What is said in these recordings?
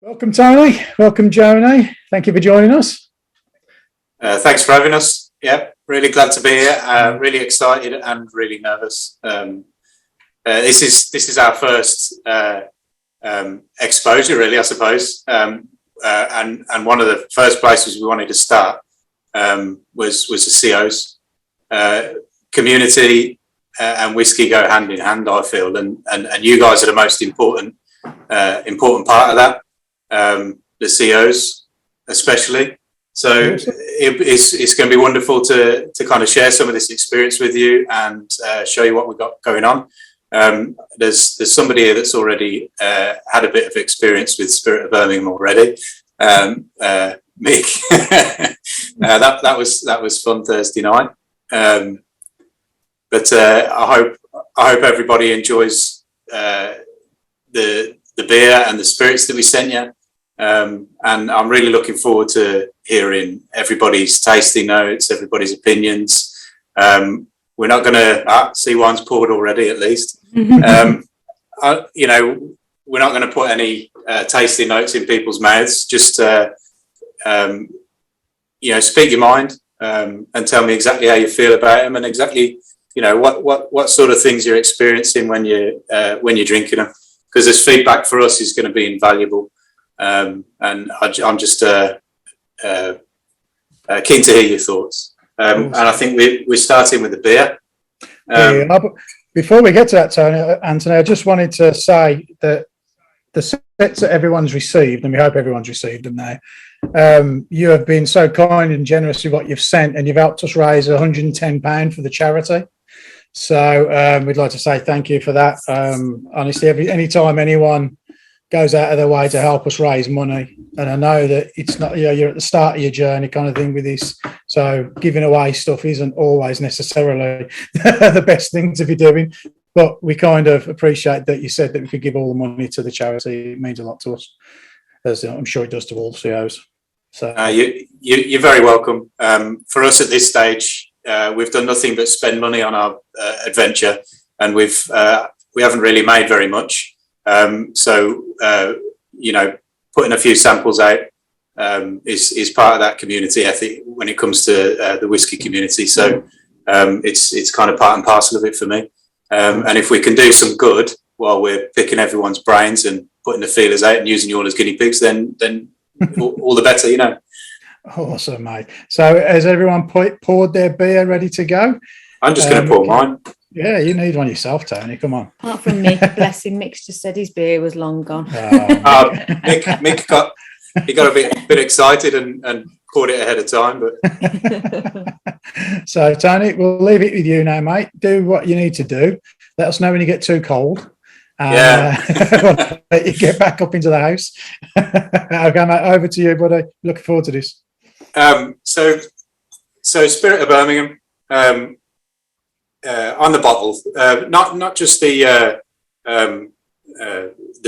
Welcome, Tony. Welcome, Joni. Thank you for joining us. Thanks for having us. Yeah, really glad to be here. Really excited and really nervous. This is our first exposure, really, I suppose. And one of the first places we wanted to start was the COs. Community and whiskey go hand in hand, I feel, and you guys are the most important part of that. The COs especially. So it's going to be wonderful to kind of share some of this experience with you and show you what we've got going on. There's somebody here that's already had a bit of experience with Spirit of Birmingham already. Mick, that was fun Thursday night. But I hope everybody enjoys the beer and the spirits that we sent you. And I'm really looking forward to hearing everybody's tasting notes, everybody's opinions. We're not going to see one's poured already, at least. We're not going to put any tasting notes in people's mouths. Just speak your mind and tell me exactly how you feel about them and exactly what sort of things you're experiencing when you're drinking them. Because this feedback for us is going to be invaluable. And I'm just keen to hear your thoughts. And I think we're starting with the beer. Before we get to that, Anthony, I just wanted to say that the sets that everyone's received, and we hope everyone's received them now, you have been so kind and generous with what you've sent, and you've helped us raise £110 for the charity. So we'd like to say thank you for that. Honestly, any time anyone goes out of their way to help us raise money, and I know that it's not, you're at the start of your journey kind of thing with this, so giving away stuff isn't always necessarily the best thing to be doing, but we kind of appreciate that you said that we could give all the money to the charity. It means a lot to us, as I'm sure it does to all COs. So you're very welcome. For us at this stage, we've done nothing but spend money on our adventure, and we haven't really made very much. Putting a few samples out is part of that community ethic when it comes to the whiskey community. So it's kind of part and parcel of it for me. And if we can do some good while we're picking everyone's brains and putting the feelers out and using you all as guinea pigs, then all the better, Awesome, mate. So has everyone poured their beer ready to go? I'm just going to pour mine. Yeah, you need one yourself, Tony. Come on. Apart from Mick, bless him. Mick just said his beer was long gone. Mick got a bit excited and poured it ahead of time. But so, Tony, we'll leave it with you now, mate. Do what you need to do. Let us know when you get too cold. Yeah. Let you get back up into the house. Okay, mate, over to you, buddy. Looking forward to this. So Spirit of Birmingham. On the bottle, not just the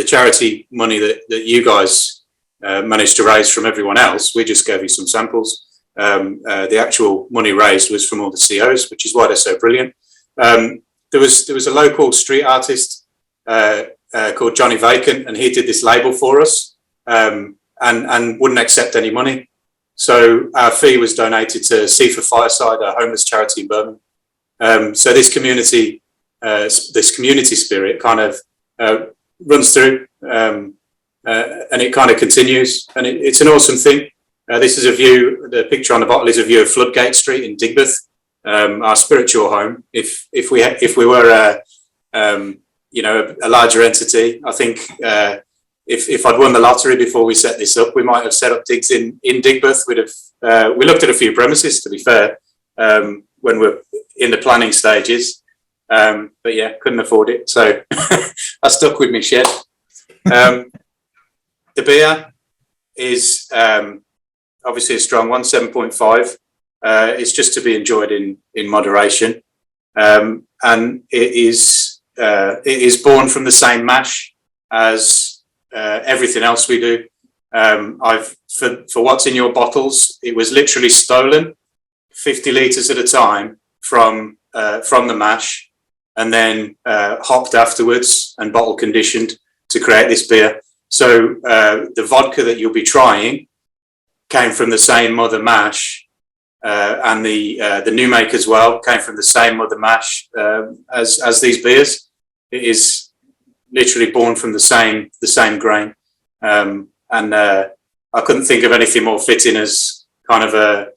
charity money that you guys managed to raise from everyone else. We just gave you some samples. The actual money raised was from all the COs, which is why they're so brilliant. There was a local street artist called Johnny Vacant, and he did this label for us and wouldn't accept any money. So our fee was donated to Sea for Fireside, a homeless charity in Birmingham. So this community spirit kind of runs through, and it kind of continues, and it's an awesome thing. This is a view. The picture on the bottle is a view of Floodgate Street in Digbeth, our spiritual home. If we were a larger entity, I think if I'd won the lottery before we set this up, we might have set up digs in Digbeth. We looked at a few premises, to be fair, when we're in the planning stages, but yeah, couldn't afford it, so I stuck with my shed. The beer is obviously a strong one, 7.5. It's just to be enjoyed in moderation, and it is born from the same mash as everything else we do. For what's in your bottles, it was literally stolen 50 litres at a time from the mash, and then hopped afterwards and bottle conditioned to create this beer. So the vodka that you'll be trying came from the same mother mash, and the new make as well came from the same mother mash as these beers. It is literally born from the same grain, and I couldn't think of anything more fitting as kind of a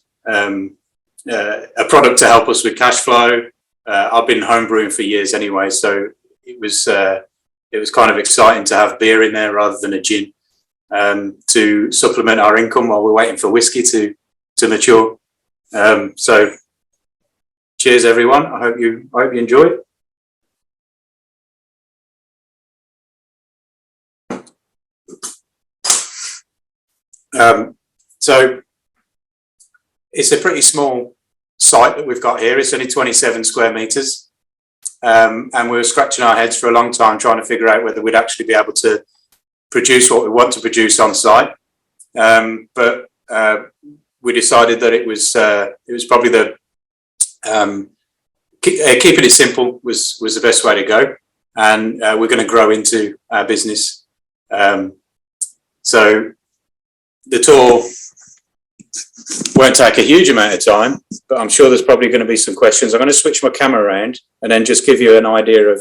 product to help us with cash flow. I've been homebrewing for years anyway, so it was kind of exciting to have beer in there rather than a gin, to supplement our income while we're waiting for whiskey to mature. So cheers everyone. I hope you enjoy it. So it's a pretty small site that we've got here. It's only 27 square meters. And we were scratching our heads for a long time trying to figure out whether we'd actually be able to produce what we want to produce on site. But we decided that it was probably the keeping it simple was the best way to go, and we're going to grow into our business. So the tour won't take a huge amount of time, but I'm sure there's probably going to be some questions. I'm going to switch my camera around and then just give you an idea of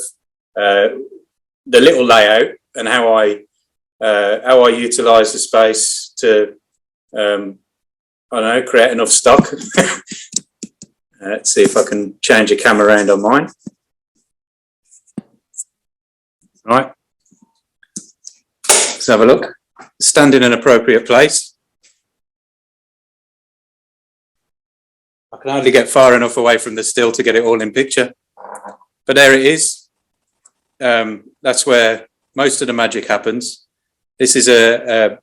the little layout and how I utilise the space to I don't know, create enough stock. Let's see if I can change the camera around on mine. Right. Let's have a look. Stand in an appropriate place. I can hardly get far enough away from the still to get it all in picture. But there it is. That's where most of the magic happens. This is an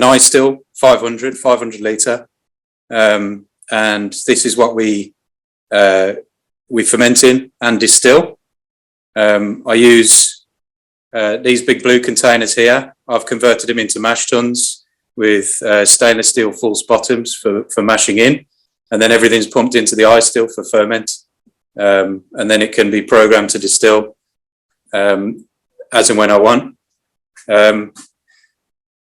ice still, 500 litre. And this is what we ferment in and distill. I use these big blue containers here. I've converted them into mash tuns with stainless steel false bottoms for mashing in, and then everything's pumped into the ice still for ferment, and then it can be programmed to distill as and when I want. I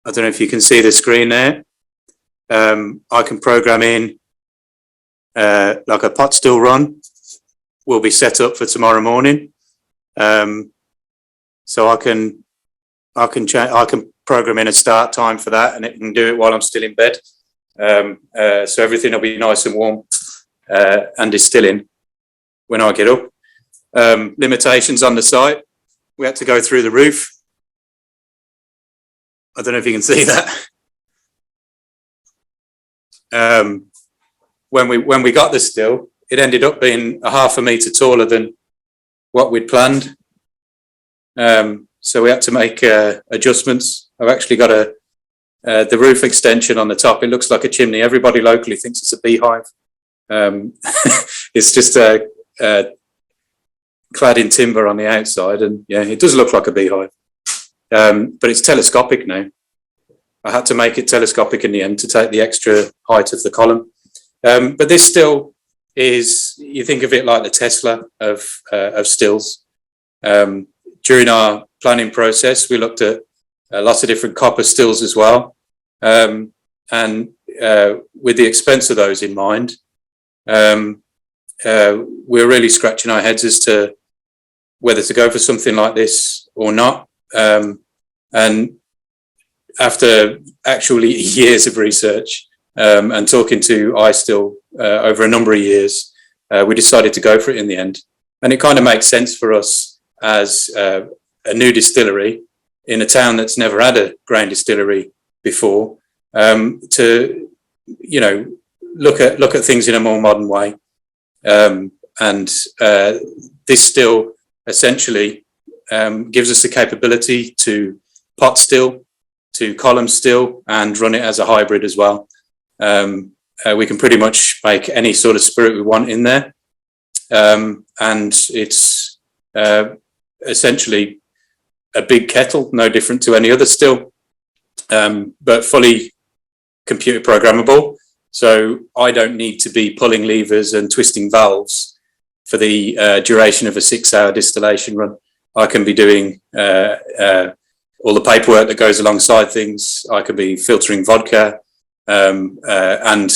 don't know if you can see the screen there. I can program in like a pot still run will be set up for tomorrow morning. So I can program in a start time for that, and it can do it while I'm still in bed. So everything will be nice and warm and distilling when I get up. Limitations on the site. We had to go through the roof. I don't know if you can see that. When we got the still, it ended up being a half a metre taller than what we'd planned. So we had to make adjustments. I've actually got the roof extension on the top. It looks like a chimney. Everybody locally thinks it's a beehive. It's just clad in timber on the outside, and yeah, it does look like a beehive. But it's telescopic now. I had to make it telescopic in the end to take the extra height of the column. But this still is, you think of it like the Tesla of stills. During our planning process, we looked at lots of different copper stills as well. And with the expense of those in mind, we're really scratching our heads as to whether to go for something like this or not. And after actually years of research and talking to iStill over a number of years, we decided to go for it in the end. And it kind of makes sense for us as a new distillery in a town that's never had a grain distillery before, to, you know, look at things in a more modern way. And this still essentially gives us the capability to pot still, to column still, and run it as a hybrid as well. We can pretty much make any sort of spirit we want in there. And it's essentially a big kettle, no different to any other still, but fully computer programmable. So I don't need to be pulling levers and twisting valves for the duration of a 6-hour distillation run. I can be doing all the paperwork that goes alongside things. I could be filtering vodka and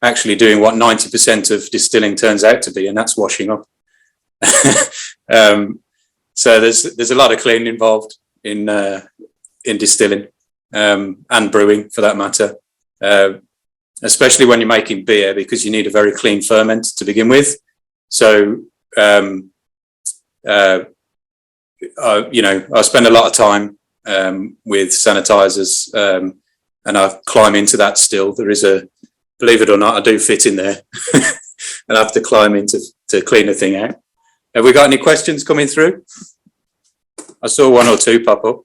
actually doing what 90% of distilling turns out to be, and that's washing up. So there's a lot of cleaning involved in distilling and brewing, for that matter, especially when you're making beer, because you need a very clean ferment to begin with. So I spend a lot of time with sanitizers, and I climb into that still. There is believe it or not, I do fit in there. And I have to climb in to clean the thing out. Have we got any questions coming through? I saw one or two pop up.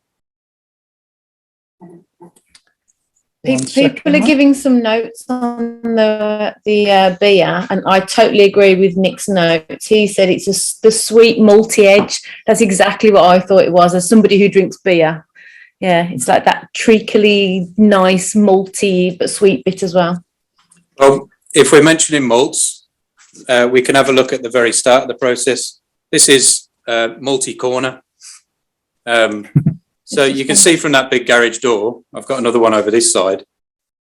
People are giving some notes on the beer, and I totally agree with Nick's notes. He said it's the sweet malty edge. That's exactly what I thought it was, as somebody who drinks beer. Yeah, it's like that treacly, nice, malty, but sweet bit as well. Well, if we're mentioning malts, we can have a look at the very start of the process. This is malty corner. So you can see from that big garage door, I've got another one over this side.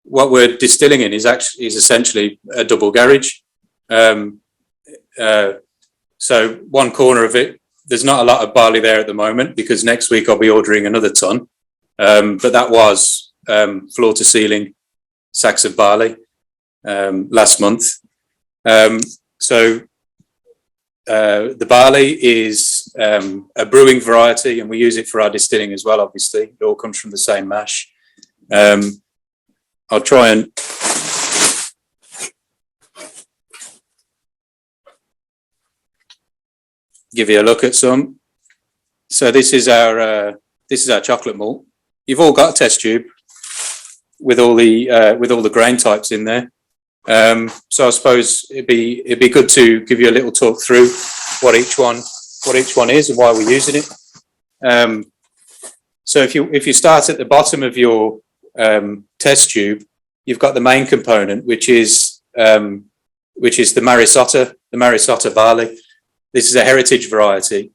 What we're distilling in is essentially a double garage. So one corner of it, there's not a lot of barley there at the moment, because next week I'll be ordering another ton. But that was floor to ceiling sacks of barley last month. So the barley is a brewing variety, and we use it for our distilling as well, obviously. It all comes from the same mash. I'll try and give you a look at some. So this is our chocolate malt. You've all got a test tube with all the grain types in there. So I suppose it'd be good to give you a little talk through what each one is and why we're using it. So if you start at the bottom of your test tube, you've got the main component, which is the Marisota barley. This is a heritage variety,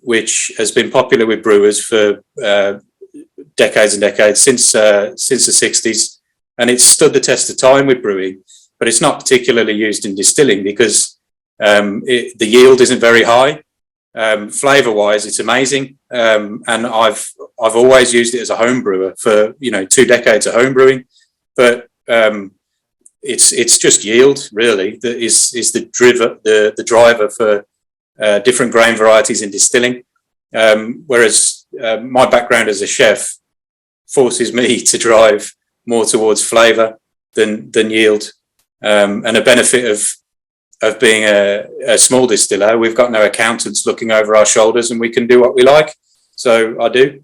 which has been popular with brewers for decades and decades, since the 60s. And it's stood the test of time with brewing, but it's not particularly used in distilling because the yield isn't very high. Flavour-wise, it's amazing, and I've always used it as a home brewer for 2 decades of home brewing. But it's just yield really that is the driver for different grain varieties in distilling. Whereas my background as a chef forces me to drive more towards flavour than yield. And a benefit of being a small distiller, we've got no accountants looking over our shoulders, and we can do what we like. So I do.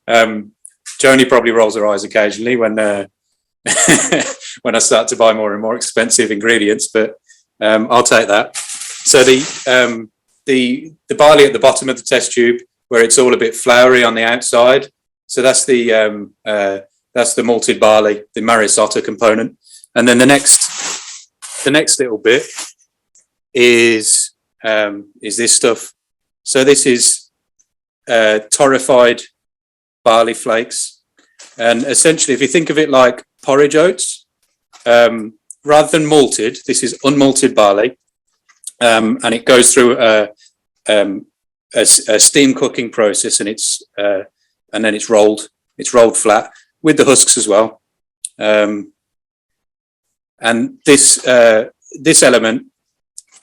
Joni probably rolls her eyes occasionally when when I start to buy more and more expensive ingredients, but I'll take that. So the barley at the bottom of the test tube, where it's all a bit floury on the outside, so that's the malted barley, the Marisota component. And then the next little bit is this stuff. So this is torrefied barley flakes. And essentially, if you think of it like porridge oats, rather than malted, this is unmalted barley. And it goes through a steam cooking process, and then it's rolled flat with the husks as well. And this element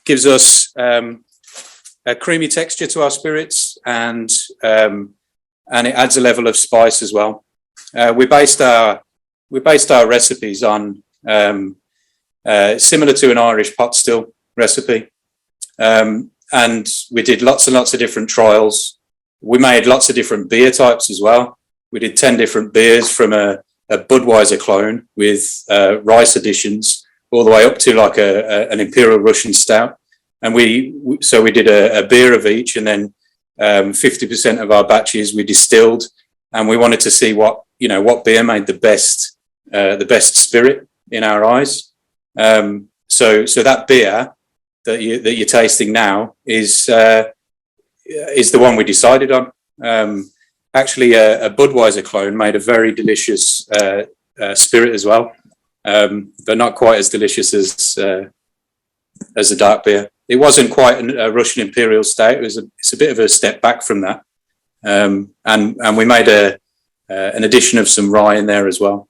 gives us a creamy texture to our spirits, and it adds a level of spice as well. We based our recipes on similar to an Irish pot still recipe, and we did lots and lots of different trials. We made lots of different beer types as well. We did 10 different beers, from a Budweiser clone with rice additions all the way up to like an Imperial Russian stout. And we did a beer of each, and then 50% of our batches we distilled, and we wanted to see what beer made the best spirit in our eyes. So that beer that you're tasting now is the one we decided on. actually a Budweiser clone made a very delicious spirit as well, but not quite as delicious as a dark beer. It wasn't quite a Russian Imperial Stout. It's a bit of a step back from that, and we made an addition of some rye in there as well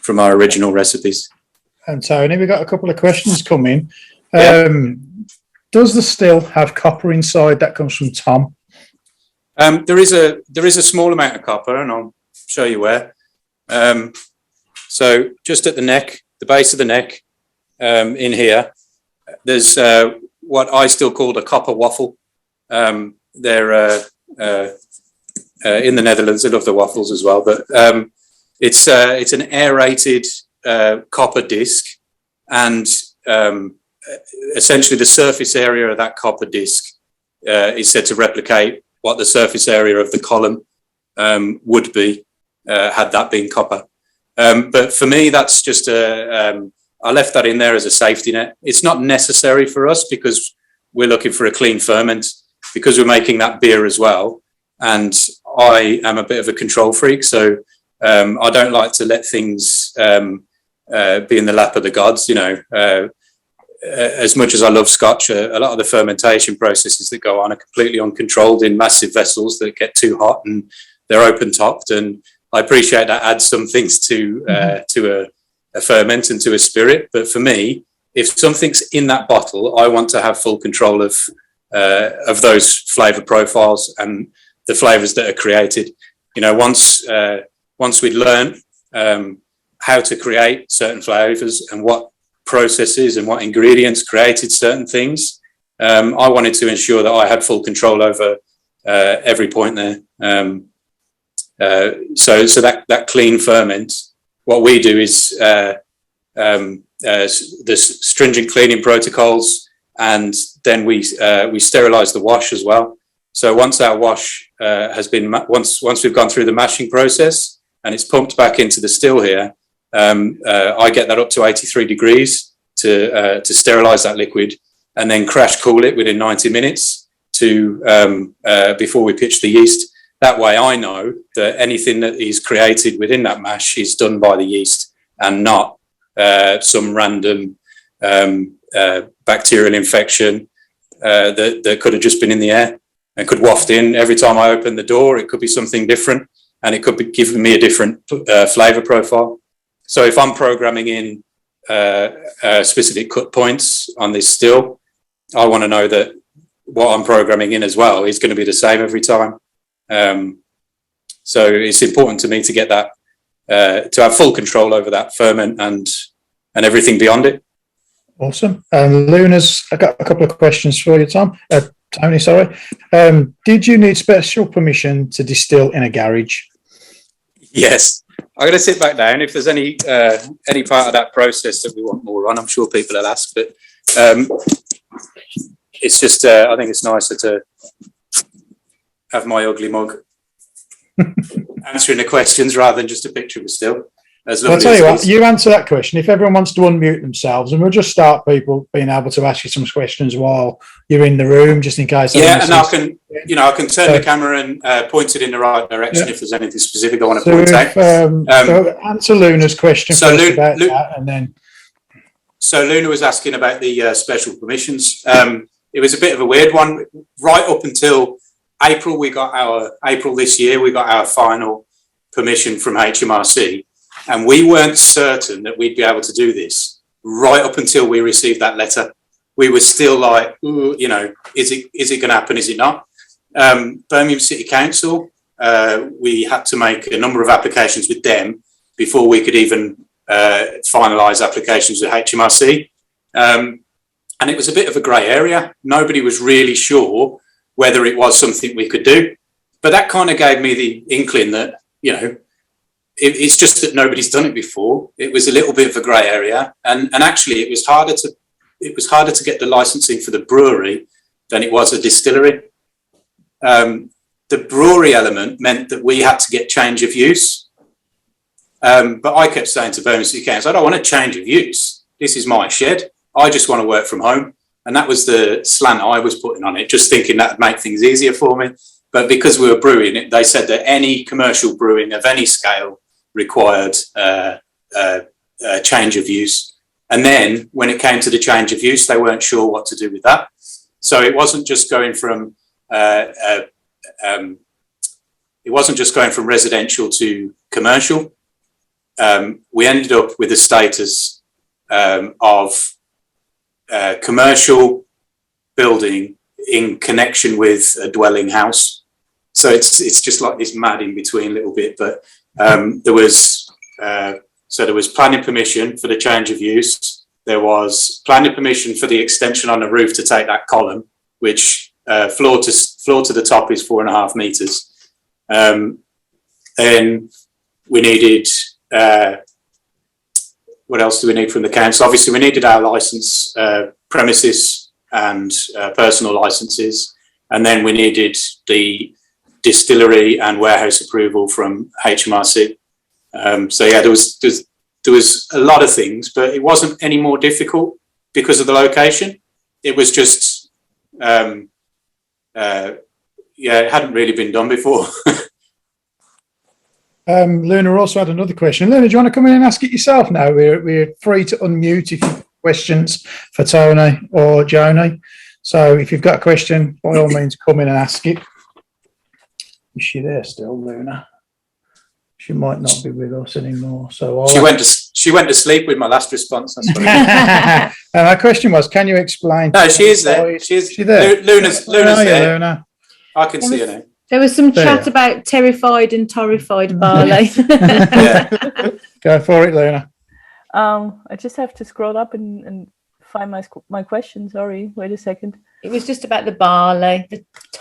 from our original recipes. And Tony, we've got a couple of questions coming. Yeah. Does the still have copper inside? That comes from Tom. There is a small amount of copper, and I'll show you where. So just at the neck, the base of the neck, in here, there's what I still call a copper waffle. They're in the Netherlands. They love the waffles as well, but it's an aerated copper disc, and essentially the surface area of that copper disc is said to replicate what the surface area of the column would be had that been copper. But for me, that's just I left that in there as a safety net. It's not necessary for us because we're looking for a clean ferment, because we're making that beer as well. And I am a bit of a control freak, so I don't like to let things be in the lap of the gods. You know, as much as I love Scotch, a lot of the fermentation processes that go on are completely uncontrolled in massive vessels that get too hot and they're open topped. And I appreciate that adds some things to a ferment and to a spirit. But for me, if something's in that bottle, I want to have full control of those flavour profiles and the flavours that are created. You know, once we'd learned how to create certain flavours and what processes and what ingredients created certain things, I wanted to ensure that I had full control over every point there. So that clean ferment, what we do is the stringent cleaning protocols, and then we sterilise the wash as well. So once our wash has been once we've gone through the mashing process and it's pumped back into the still here, I get that up to 83 degrees to sterilise that liquid, and then crash cool it within 90 minutes before we pitch the yeast. That way I know that anything that is created within that mash is done by the yeast and not some random bacterial infection that could have just been in the air and could waft in. Every time I open the door, it could be something different, and it could be giving me a different flavour profile. So if I'm programming in specific cut points on this still, I want to know that what I'm programming in as well is going to be the same every time. So it's important to me to get that, to have full control over that ferment and everything beyond it. Awesome. Luna's, I got a couple of questions for you, Tony, sorry. Did you need special permission to distill in a garage? Yes. I'm going to sit back down. If there's any part of that process that we want more on, I'm sure people will ask, but it's just, I think it's nicer to have my ugly mug answering the questions rather than just a picture of a still. I'll tell you what, you answer that question. If everyone wants to unmute themselves, and we'll just start people being able to ask you some questions while you're in the room, just in case. Yeah, and I can turn the camera and point it in the right direction if there's anything specific I want to point out. So answer Luna's question first about that, and then. So Luna was asking about the special permissions. It was a bit of a weird one. Right up until April this year, we got our final permission from HMRC. And we weren't certain that we'd be able to do this right up until we received that letter. We were still like, ooh, you know, is it going to happen? Is it not? Birmingham City Council, we had to make a number of applications with them before we could even finalise applications with HMRC. And it was a bit of a grey area. Nobody was really sure whether it was something we could do. But that kind of gave me the inkling that, you know, it's just that nobody's done it before. It was a little bit of a grey area, and actually it was harder to get the licensing for the brewery than it was a distillery. The brewery element meant that we had to get change of use, but I kept saying to Birmingham City Council, I don't want a change of use. This is my shed. I just want to work from home, and that was the slant I was putting on it, just thinking that would make things easier for me. But because we were brewing it, they said that any commercial brewing of any scale required a change of use. And then when it came to the change of use, they weren't sure what to do with that. So it wasn't just going from residential to commercial. We ended up with a status of commercial building in connection with a dwelling house. So it's just like this mad in between little bit. But there was planning permission for the change of use. There was planning permission for the extension on the roof to take that column, which floor to the top is 4.5 meters. Then we needed, what else do we need from the council? Obviously, we needed our license, premises and personal licenses. And then we needed the distillery and warehouse approval from HMRC. So yeah, there was a lot of things, but it wasn't any more difficult because of the location. It was just, it hadn't really been done before. Luna also had another question. Luna, do you want to come in and ask it yourself now? We're free to unmute if you have questions for Tony or Joni. So if you've got a question, by all means, come in and ask it. Is she there still, Luna? She might not be with us anymore. So she went to sleep with my last response. That's what my question was, can you explain? No, she is there. She's there. Luna's there. Luna? I can see her now. There was some chat about terrified and torrified barley. Yeah. Go for it, Luna. I just have to scroll up and find my question. Sorry, wait a second. It was just about the barley.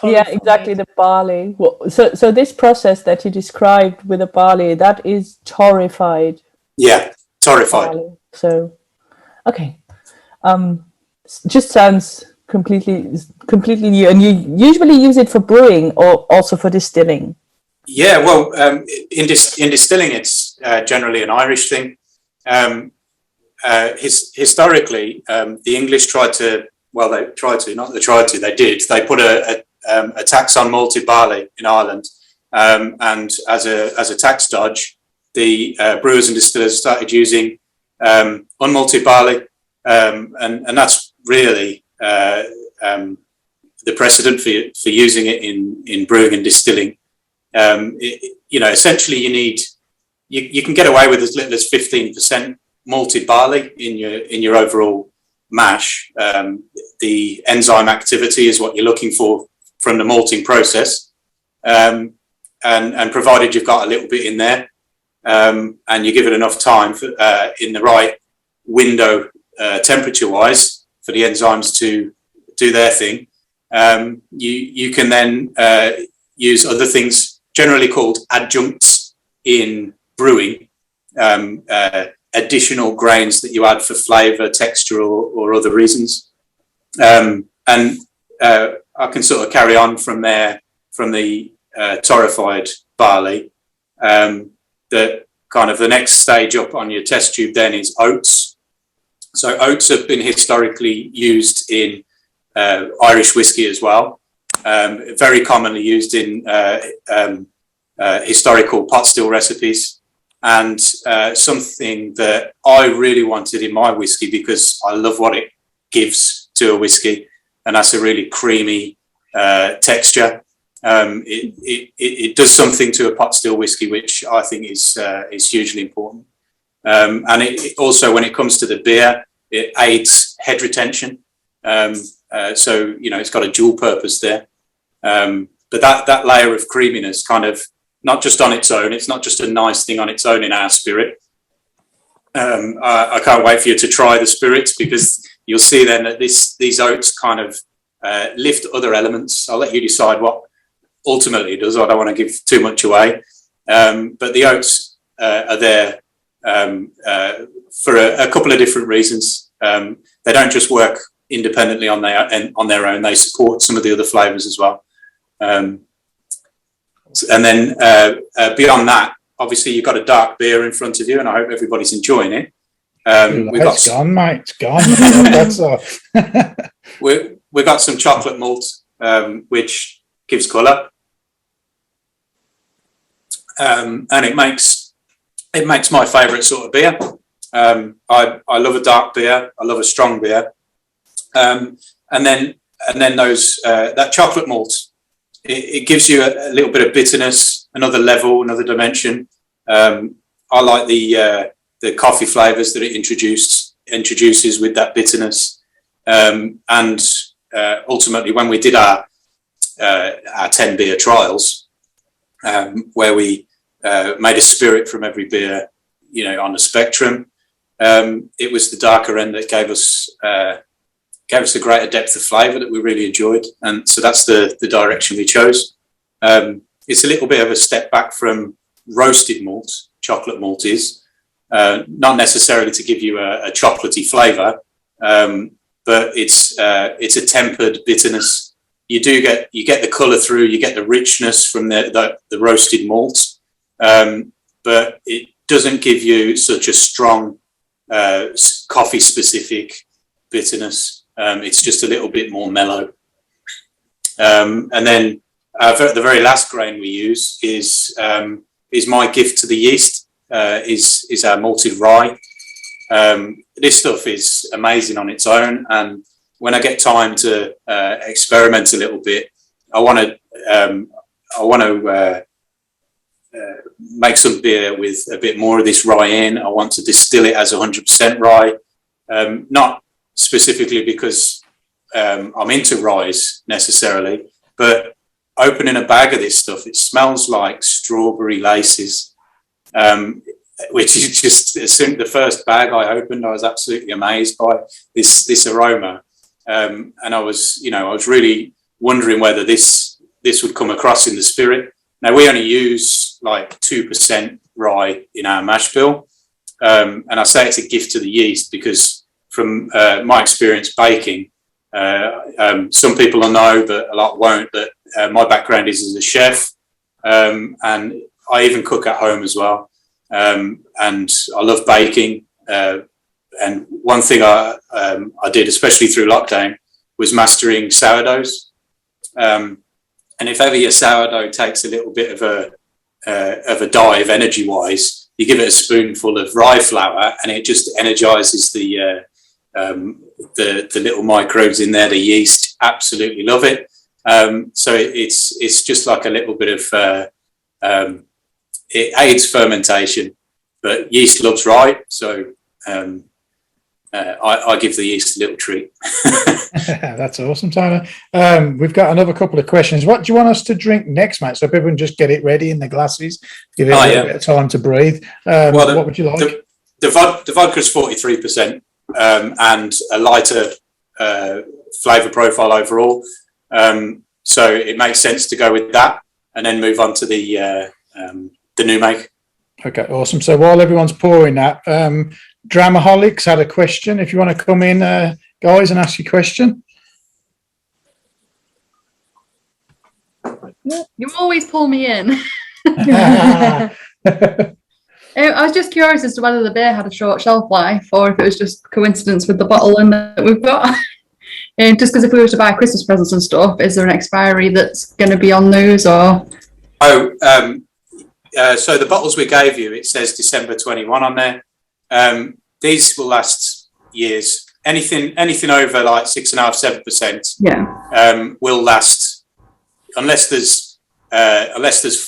Yeah, exactly, the barley. Well, so this process that you described with the barley, that is torrified. Yeah, torrified. Barley. So, okay. Just sounds completely new. And you usually use it for brewing or also for distilling? Yeah, well, in distilling, it's generally an Irish thing. Historically, the English they did. They put a tax on malted barley in Ireland, and as a tax dodge, the brewers and distillers started using unmalted barley, and that's really the precedent for using it in brewing and distilling. Essentially, you can get away with as little as 15% malted barley in your overall mash. The enzyme activity is what you're looking for from the malting process, and provided you've got a little bit in there, and you give it enough time for, in the right window, temperature wise, for the enzymes to do their thing, you can then use other things generally called adjuncts in brewing, additional grains that you add for flavour, texture, or other reasons. And I can sort of carry on from there, from the torrified barley. That kind of the next stage up on your test tube then is oats. So oats have been historically used in Irish whiskey as well. Very commonly used in historical pot still recipes. And something that I really wanted in my whiskey because I love what it gives to a whiskey, and that's a really creamy texture. It does something to a pot still whiskey, which I think is hugely important. And it also, when it comes to the beer, it aids head retention. So it's got a dual purpose there. But that layer of creaminess, kind of, not just on its own, it's not just a nice thing on its own in our spirit. I can't wait for you to try the spirits, because you'll see then that these oats kind of lift other elements. I'll let you decide what ultimately it does. I don't want to give too much away. But the oats are there for a couple of different reasons. They don't just work independently on their own. They support some of the other flavours as well. And then beyond that, obviously you've got a dark beer in front of you, and I hope everybody's enjoying it. It's gone, mate. It's gone. That's off. We've got some chocolate malt, which gives colour. and it makes my favourite sort of beer. I love a dark beer. I love a strong beer, and then those that chocolate malt. It gives you a little bit of bitterness, another level, another dimension. I like the coffee flavours that it introduces with that bitterness, and ultimately when we did our 10 beer trials, where we made a spirit from every beer, on the spectrum, it was the darker end that gave us a greater depth of flavour that we really enjoyed, and so that's the direction we chose. It's a little bit of a step back from roasted malt. Chocolate malt is not necessarily to give you a chocolatey flavour, but it's a tempered bitterness. You get the colour through, you get the richness from the roasted malt, but it doesn't give you such a strong coffee specific bitterness. It's just a little bit more mellow. And then the very last grain we use is my gift to the yeast, is our Malted Rye. This stuff is amazing on its own, and when I get time to experiment a little bit, I want to make some beer with a bit more of this rye in. I want to distill it as 100% rye, not specifically because I'm into ryes necessarily, but opening a bag of this stuff, it smells like strawberry laces, which is just, as soon the first bag I opened, I was absolutely amazed by this aroma, and I was really wondering whether this would come across in the spirit. Now we only use like 2% rye in our mash bill, and I say it's a gift to the yeast because from my experience baking, some people will know, but a lot won't, that my background is as a chef, and I even cook at home as well, and I love baking, and one thing I did, especially through lockdown, was mastering sourdoughs, and if ever your sourdough takes a little bit of a dive energy wise, you give it a spoonful of rye flour and it just energizes the little microbes in there. The yeast absolutely love it. So it's just like a little bit of it aids fermentation, but yeast loves rye, so I give the yeast a little treat. That's awesome, Tyler. We've got another couple of questions. What do you want us to drink next, mate? So people can just get it ready in the glasses, give it a little bit of time to breathe. What would you like? The vodka is 43%, and a lighter flavour profile overall. So it makes sense to go with that, and then move on to the new make. Okay, awesome. So while everyone's pouring that, Dramaholics had a question. If you want to come in, guys, and ask your question. You always pull me in. I was just curious as to whether the beer had a short shelf life or if it was just coincidence with the bottle in that we've got. Just because if we were to buy Christmas presents and stuff, is there an expiry that's going to be on those, or? So the bottles we gave you, it says December 21 on there. These will last years. Anything over like 6.5–7%, will last, unless there's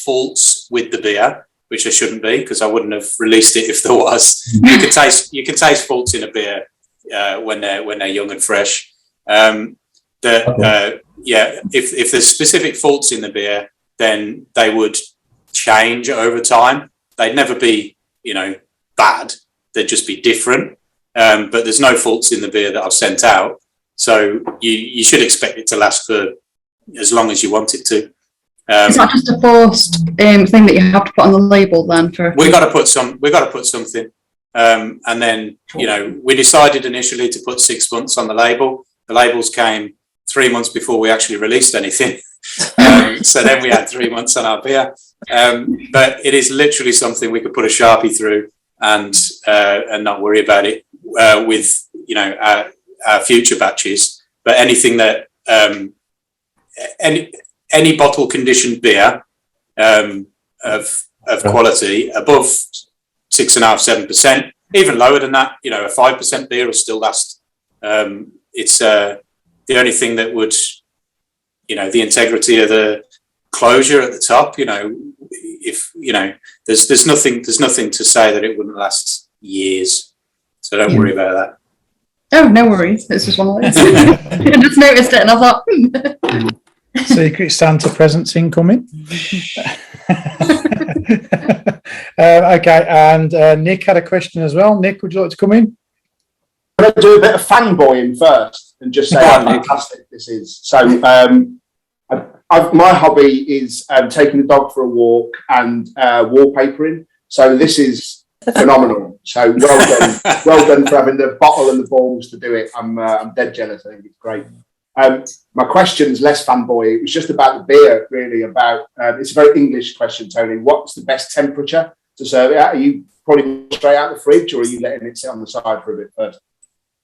faults with the beer, which there shouldn't be, because I wouldn't have released it if there was. You can taste faults in a beer when they're young and fresh. If there's specific faults in the beer, then they would change over time. They'd never be, bad. They'd just be different. But there's no faults in the beer that I've sent out, so you should expect it to last for as long as you want it to. It's not just a forced thing that you have to put on the label then. We got to put something, and then we decided initially to put 6 months on the label. The labels came 3 months before we actually released anything, so then we had 3 months on our beer. But it is literally something we could put a Sharpie through and not worry about it with our future batches. But anything that any bottle conditioned beer of of quality above 6.5%, 7%, even lower than that. You know, a 5% beer will still last. It's the only thing that would, you know, the integrity of the closure at the top. You know, if you know, there's nothing to say that it wouldn't last years. So don't worry about that. Oh, no worries. It's just one of those. I just noticed it and I thought, Secret Santa presents incoming. Okay, and Nick had a question as well. Nick, would you like to come in? I'm going to do a bit of fanboying first and just say how fantastic this is. So my hobby is taking the dog for a walk and wallpapering. So this is phenomenal. So well done for having the bottle and the balls to do it. I'm dead jealous. I think it's great. My question's less fanboy. It was just about the beer, really. About it's a very English question, Tony. What's the best temperature to serve it at? Are you probably straight out the fridge, or are you letting it sit on the side for a bit first?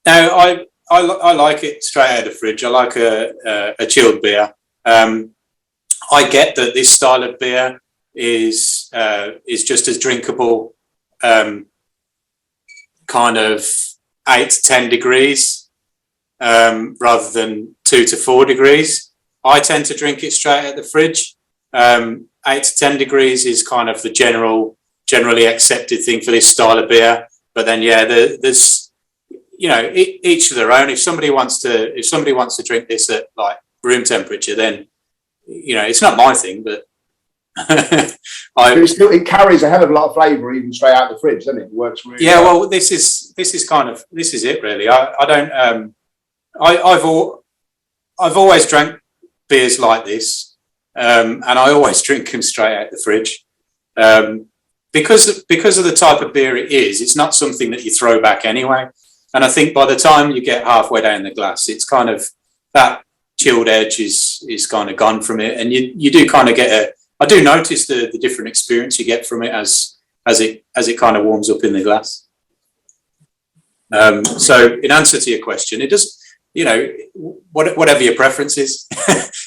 No, I like it straight out of the fridge. I like a chilled beer. I get that this style of beer is just as drinkable, kind of 8 to 10 degrees, rather than 2 to 4 degrees. I tend to drink it straight out of the fridge. 8 to 10 degrees is kind of the generally accepted thing for this style of beer. But then, yeah, there's, you know, each to their own. If somebody wants to drink this at like room temperature, then, you know, it's not my thing, but it carries a hell of a lot of flavour even straight out of the fridge, doesn't it? It works really well. Well, this is it really. I don't I've always drank beers like this, and I always drink them straight out the fridge, because of the type of beer it is. It's not something that you throw back anyway. And I think by the time you get halfway down the glass, it's kind of that chilled edge is kind of gone from it, and you do kind of get I do notice the different experience you get from it as it kind of warms up in the glass. So in answer to your question, it does, you know, whatever your preference is.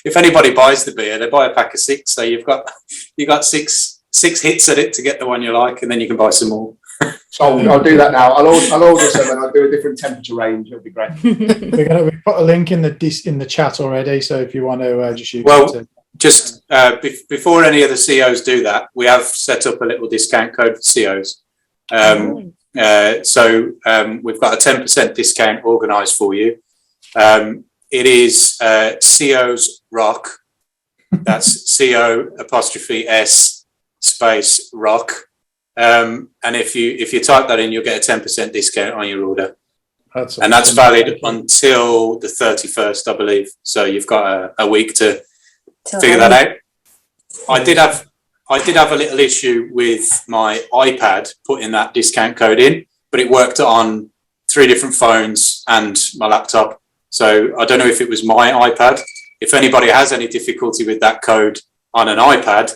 If anybody buys the beer, they buy a pack of 6, so you've got six hits at it to get the one you like, and then you can buy some more. So I'll do that now. I'll order some and I'll do a different temperature range. It'll be great. We've put a link in the chat already, so if you want to just use it. Just before any of the COs do that, we have set up a little discount code for COs. So we've got a 10% discount organised for you. It is COs Rock. That's CO''S space rock. And if you type that in, you'll get a 10% discount on your order. That's valid until the 31st, I believe. So you've got a week to figure that out. I did have a little issue with my iPad putting that discount code in, but it worked on 3 different phones and my laptop. So I don't know if it was my iPad. If anybody has any difficulty with that code on an iPad,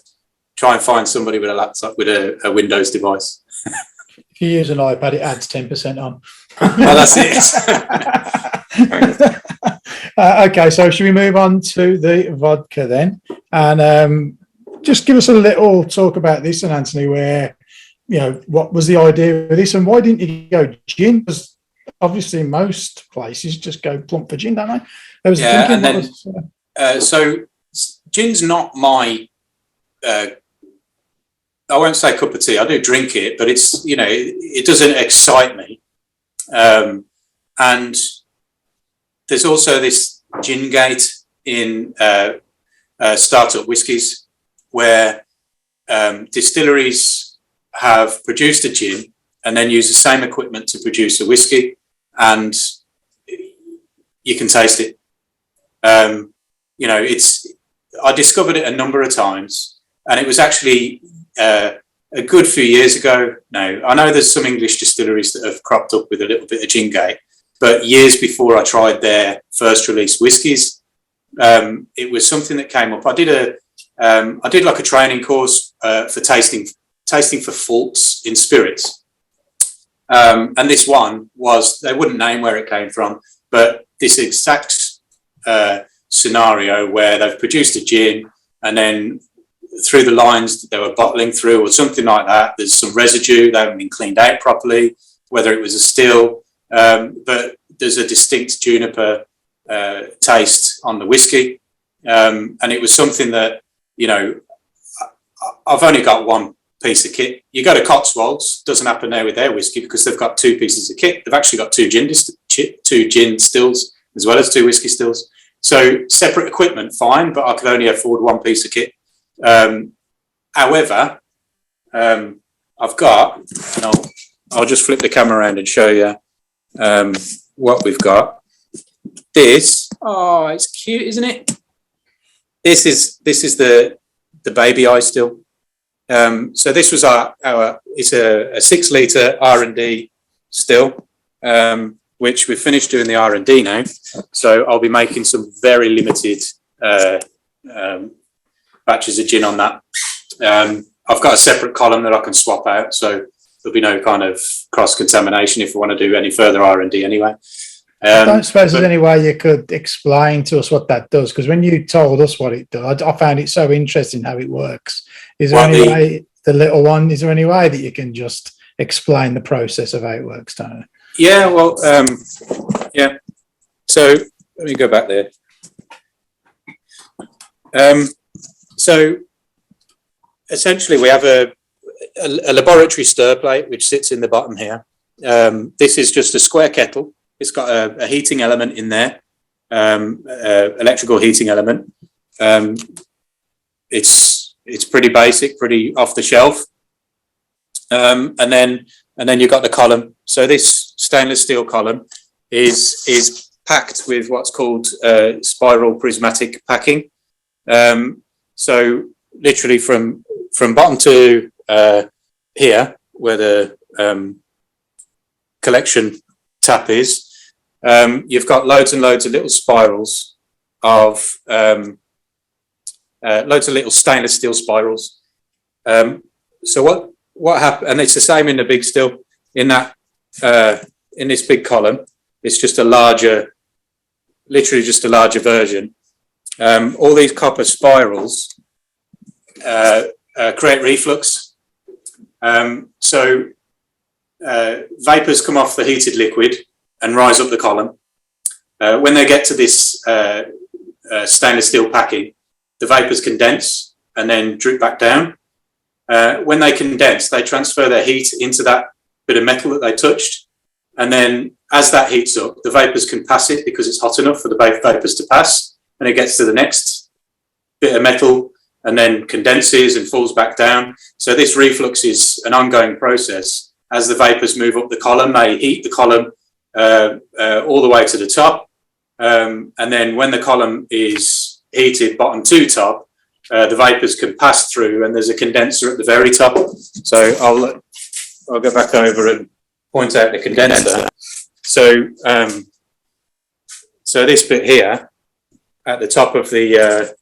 try and find somebody with a laptop with a Windows device. If you use an iPad, it adds 10% on. Well, that's it. Okay, so should we move on to the vodka then? And just give us a little talk about this, and Anthony, where, you know, what was the idea of this, and why didn't you go gin? Because obviously most places just go plump for gin, don't they? I was thinking, so gin's not my, I won't say cup of tea. I do drink it, but it's, you know, it doesn't excite me. And there's also this gin gate in startup whiskies where distilleries have produced a gin and then use the same equipment to produce a whiskey, and you can taste it. You know, I discovered it a number of times, and it was actually a good few years ago now. I know there's some English distilleries that have cropped up with a little bit of gin gate, but years before I tried their first release whiskies, it was something that came up. I did like a training course for tasting for faults in spirits. And this one was, they wouldn't name where it came from, but this exact scenario where they've produced a gin and then through the lines that they were bottling through or something like that. There's some residue, they haven't been cleaned out properly, whether it was a still, but there's a distinct juniper taste on the whiskey. And it was something that, I've only got one piece of kit. You go to Cotswolds, doesn't happen there with their whiskey because they've got two pieces of kit. They've actually got two gin stills as well as two whiskey stills. So separate equipment, fine, but I could only afford one piece of kit. However, I've got, and I'll just flip the camera around and show you what we've got. This, it's cute, isn't it? This is the baby eye still. So this was our it's a 6 litre R&D still, which we've finished doing the R&D now. So I'll be making some very limited batches of gin on that. I've got a separate column that I can swap out, so there'll be no kind of cross-contamination if we want to do any further R&D anyway. I don't suppose there's any way you could explain to us what that does, because when you told us what it does, I found it so interesting how it works. Is there any way, the little one, is there any way that you can just explain the process of how it works, Tony? Yeah, well, yeah. So let me go back there. So essentially we have a laboratory stir plate which sits in the bottom here. This is just a square kettle. It's got a heating element in there, electrical heating element. It's pretty basic, pretty off the shelf. And then you've got the column. So this stainless steel column is packed with what's called spiral prismatic packing. So literally from bottom to here, where the collection tap is, you've got loads and loads of little spirals of loads of little stainless steel spirals. So what happened, and it's the same in the big still, in that in this big column, it's just a larger, literally just a larger version. All these copper spirals create reflux. So vapors come off the heated liquid and rise up the column. When they get to this stainless steel packing, the vapors condense and then drip back down. When they condense, they transfer their heat into that bit of metal that they touched. And then as that heats up, the vapors can pass it because it's hot enough for the vapors to pass. And it gets to the next bit of metal and then condenses and falls back down. So this reflux is an ongoing process. As the vapors move up the column, they heat the column all the way to the top. And then when the column is heated bottom to top, the vapors can pass through and there's a condenser at the very top. So I'll go back over and point out the condenser. So so this bit here at the top of the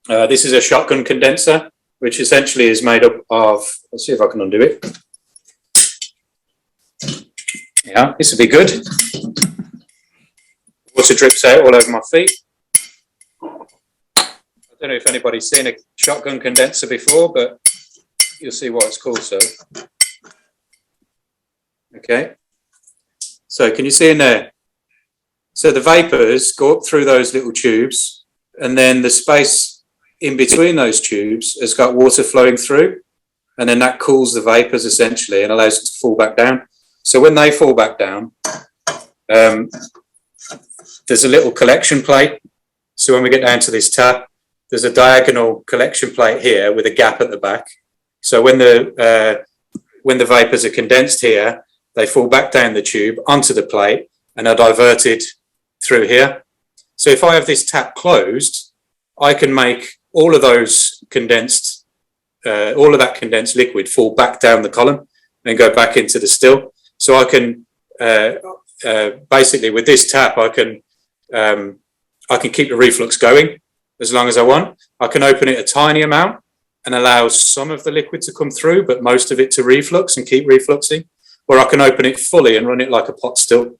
this is a shotgun condenser, which essentially is made up of, let's see if I can undo it. Yeah, this will be good. Water drips out all over my feet. I don't know if anybody's seen a shotgun condenser before, but you'll see what it's called. So, okay. So can you see in there? So the vapors go up through those little tubes, and then the space in between those tubes has got water flowing through, and then that cools the vapors essentially and allows it to fall back down. So when they fall back down, there's a little collection plate. So when we get down to this tap, there's a diagonal collection plate here with a gap at the back. So when the vapors are condensed here, they fall back down the tube onto the plate and are diverted through here. So if I have this tap closed, I can make all of those condensed, all of that condensed liquid fall back down the column and go back into the still. So I can basically with this tap, I can keep the reflux going as long as I want. I can open it a tiny amount and allow some of the liquid to come through, but most of it to reflux and keep refluxing. Or I can open it fully and run it like a pot still.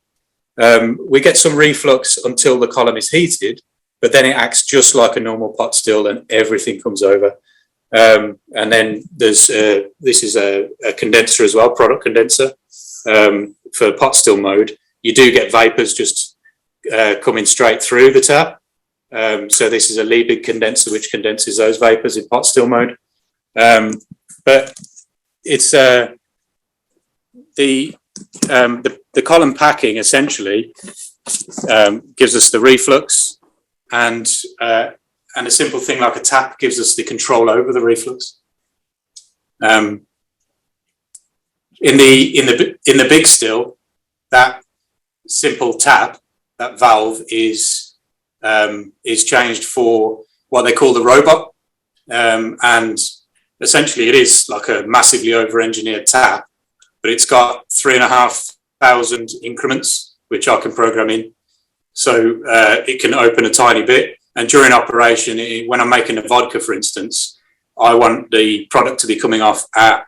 We get some reflux until the column is heated, but then it acts just like a normal pot still, and everything comes over. And then there's this is a condenser as well, product condenser for pot still mode. You do get vapors just coming straight through the tap. So this is a Liebig condenser which condenses those vapors in pot still mode. But it's the column packing essentially gives us the reflux, and a simple thing like a tap gives us the control over the reflux. In the big still, that simple tap, that valve is changed for what they call the robot, and essentially it is like a massively over-engineered tap, but it's got 3,500 increments which I can program in, so it can open a tiny bit. And during operation, when I'm making a vodka, for instance, I want the product to be coming off at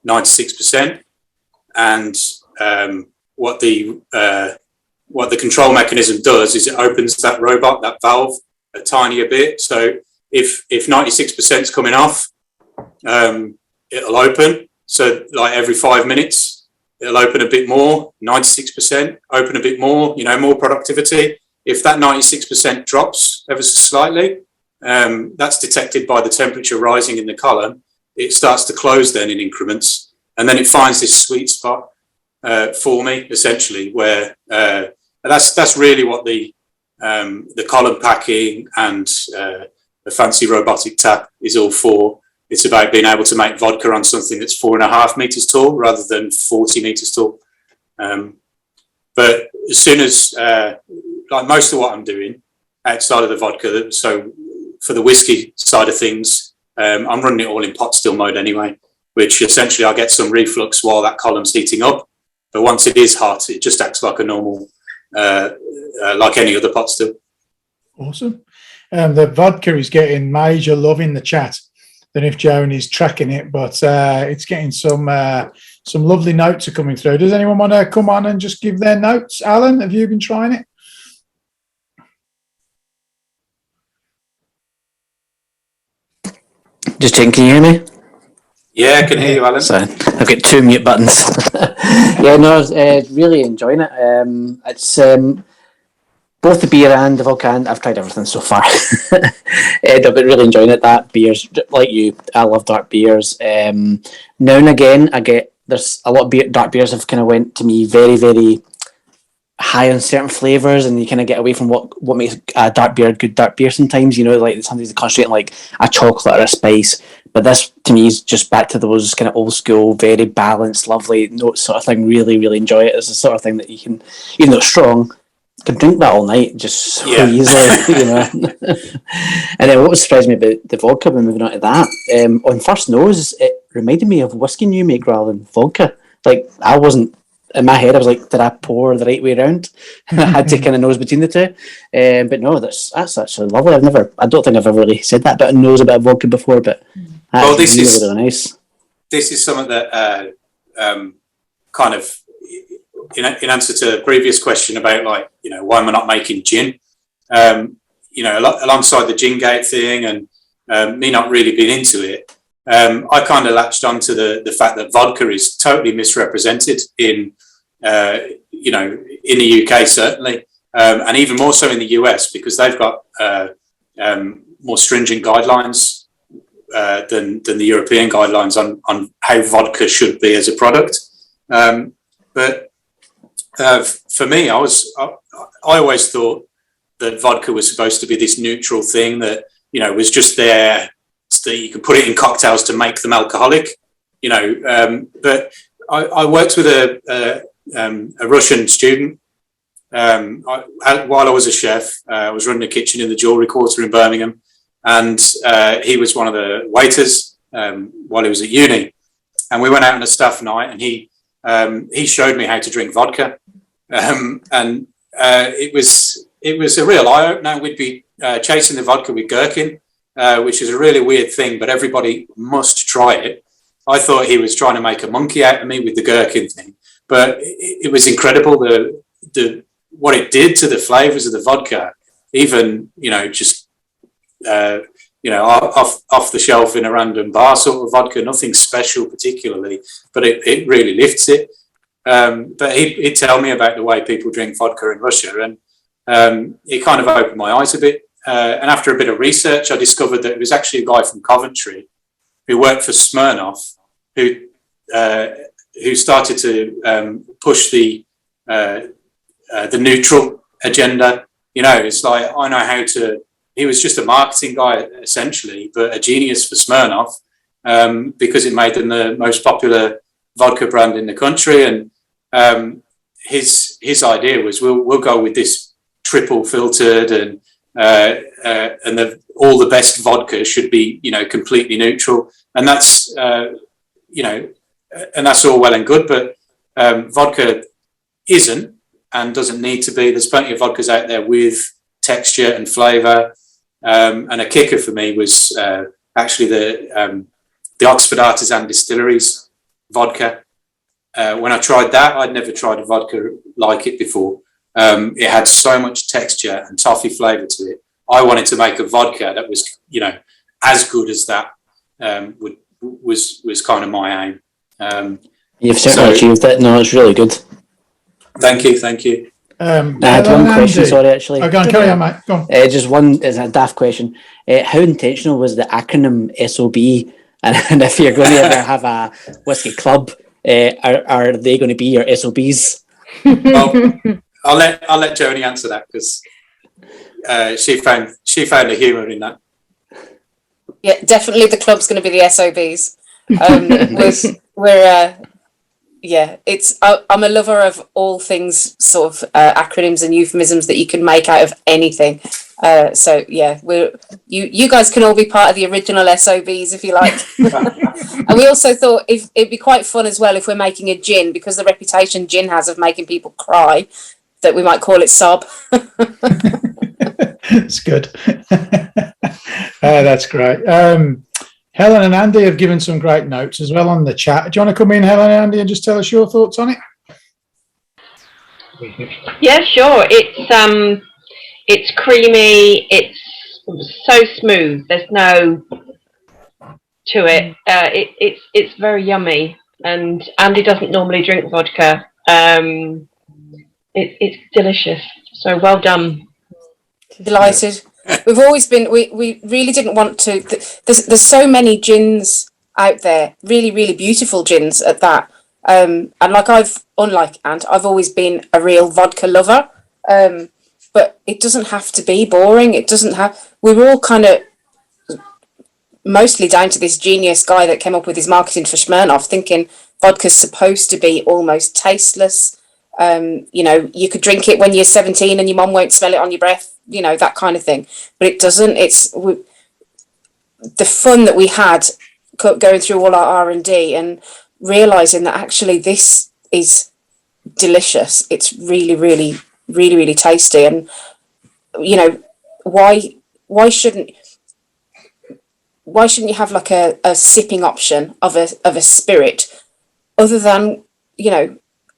96%. And what the control mechanism does is it opens that robot, that valve, a tinier bit. So if 96% is coming off, it'll open. So like every 5 minutes, it'll open a bit more, 96%, open a bit more, more productivity. If that 96% drops ever so slightly, that's detected by the temperature rising in the column. It starts to close then in increments, and then it finds this sweet spot for me, essentially, where that's really what the column packing and the fancy robotic tap is all for. It's about being able to make vodka on something that's 4.5 meters tall rather than 40 meters tall. But as soon as like most of what I'm doing outside of the vodka, so for the whiskey side of things, I'm running it all in pot still mode anyway, which essentially I get some reflux while that column's heating up. But once it is hot, it just acts like a normal, like any other pot still. Awesome. The vodka is getting major love in the chat. Don't know if Joan is tracking it, but it's getting some lovely notes are coming through. Does anyone want to come on and just give their notes? Alan, have you been trying it? Just checking, can you hear me? Yeah, I can hear you, Alan. So I've got 2 mute buttons. Yeah, no, I was really enjoying it. It's both the beer and the vodka, and I've tried everything so far. I've been really enjoying it. That beers, like you, I love dark beers. Now and again, there's a lot of dark beers have kind of went to me very, very high on certain flavors, and you kind of get away from what makes a dark beer a good dark beer sometimes, like sometimes they concentrate on like a chocolate or a spice, but this to me is just back to those kind of old school, very balanced, lovely notes sort of thing. Really, really enjoy it. It's the sort of thing that you can, even though it's strong, can drink that all night just so easily, And then what was surprised me about the vodka, when moving on to that, on first nose, it reminded me of whiskey you make rather than vodka. Like, I wasn't, in my head, I was like, did I pour the right way around? I had to kind of nose between the two. But no, that's actually lovely. I don't think I've ever really said that, but I knows about vodka before, but this really, is really nice. This is something that kind of, in answer to the previous question about like, why am I not making gin? Alongside the gin gate thing and me not really being into it, I kind of latched onto the fact that vodka is totally misrepresented in the UK certainly, and even more so in the US, because they've got more stringent guidelines than the European guidelines on how vodka should be as a product. But for me, I always thought that vodka was supposed to be this neutral thing that was just there. So you can put it in cocktails to make them alcoholic, but I worked with a Russian student while I was a chef. I was running a kitchen in the Jewellery Quarter in Birmingham, and he was one of the waiters while he was at uni. And we went out on a staff night, and he showed me how to drink vodka, and it was a real eye opener. We'd be chasing the vodka with gherkin. Which is a really weird thing, but everybody must try it. I thought he was trying to make a monkey out of me with the gherkin thing, but it was incredible. What it did to the flavors of the vodka even, just, off the shelf in a random bar sort of vodka, nothing special particularly, but it really lifts it. But he'd tell me about the way people drink vodka in Russia, and it kind of opened my eyes a bit. And after a bit of research, I discovered that it was actually a guy from Coventry who worked for Smirnoff, who started to push the neutral agenda. It's like, I know how to. He was just a marketing guy essentially, but a genius for Smirnoff, because it made them the most popular vodka brand in the country. And his idea was, we'll go with this triple filtered, and all the best vodka should be, completely neutral. And that's, and that's all well and good, but vodka isn't and doesn't need to be. There's plenty of vodkas out there with texture and flavour. And a kicker for me was actually the Oxford Artisan Distilleries vodka. When I tried that, I'd never tried a vodka like it before. It had so much texture and toffee flavour to it. I wanted to make a vodka that was, as good as that. Was kind of my aim. You've certainly achieved it. No, it's really good. Thank you. I had one question, sorry, actually. Go on, carry on, mate. Go on. Just one, is a daft question. How intentional was the acronym SOB? And if you're going to ever have a whiskey club, are they going to be your SOBs? Well, I'll let Joni answer that, because she found the humour in that. Yeah, definitely the club's going to be the SOBs. I'm a lover of all things sort of acronyms and euphemisms that you can make out of anything. So yeah, you guys can all be part of the original SOBs if you like. And we also thought it'd be quite fun as well if we're making a gin, because the reputation gin has of making people cry, that we might call it sob. It's good. That's great. Helen and Andy have given some great notes as well on the chat. Do you want to come in, Helen and Andy, and just tell us your thoughts on it? Yeah, sure. It's creamy. It's so smooth. There's no to it. It's very yummy. And Andy doesn't normally drink vodka. It's delicious. So well done. Delighted. We've always been, we really didn't want to, there's so many gins out there, really, really beautiful gins at that. And unlike Ant, I've always been a real vodka lover. But it doesn't have to be boring. We were all kind of mostly down to this genius guy that came up with his marketing for Smirnoff, thinking vodka's supposed to be almost tasteless. You could drink it when you're 17 and your mum won't smell it on your breath, that kind of thing. But it doesn't. The fun that we had going through all our R&D and realising that actually this is delicious. It's really, really, really, really tasty. And, why shouldn't you have like a sipping option of a spirit other than,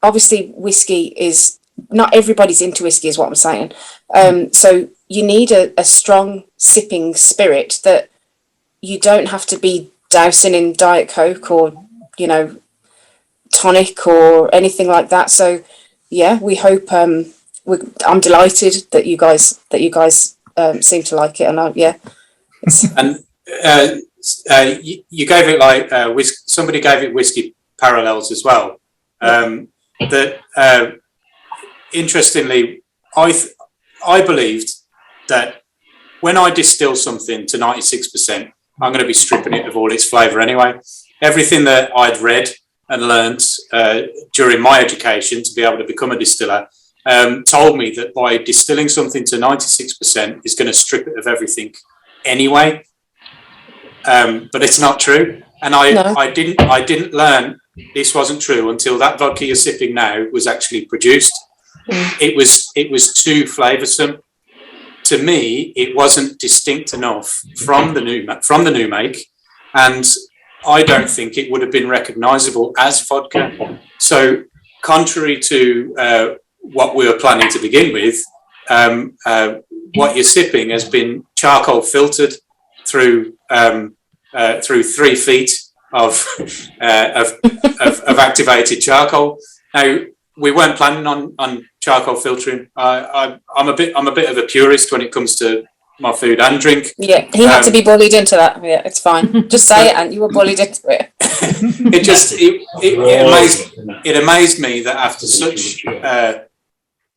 obviously whiskey is, not everybody's into whiskey is what I'm saying. So you need a strong sipping spirit that you don't have to be dousing in Diet Coke or, tonic or anything like that. So yeah, we hope, I'm delighted that you guys seem to like it. And And you gave it like somebody gave it whiskey parallels as well. Interestingly, I believed that when I distill something to 96%, I'm going to be stripping it of all its flavour anyway. Everything that I'd read and learnt during my education to be able to become a distiller told me that by distilling something to 96% is going to strip it of everything anyway. But it's not true. And I didn't learn this wasn't true until that vodka you're sipping now was actually produced. It was too flavoursome. To me, it wasn't distinct enough from the new make, and I don't think it would have been recognisable as vodka. So, contrary to what we were planning to begin with, what you're sipping has been charcoal filtered through 3 feet of activated charcoal. Now, we weren't planning on charcoal filtering. I'm a bit of a purist when it comes to my food and drink. Yeah, he had to be bullied into that. Yeah, it's fine. Just say it, and you were bullied into it. It amazed me that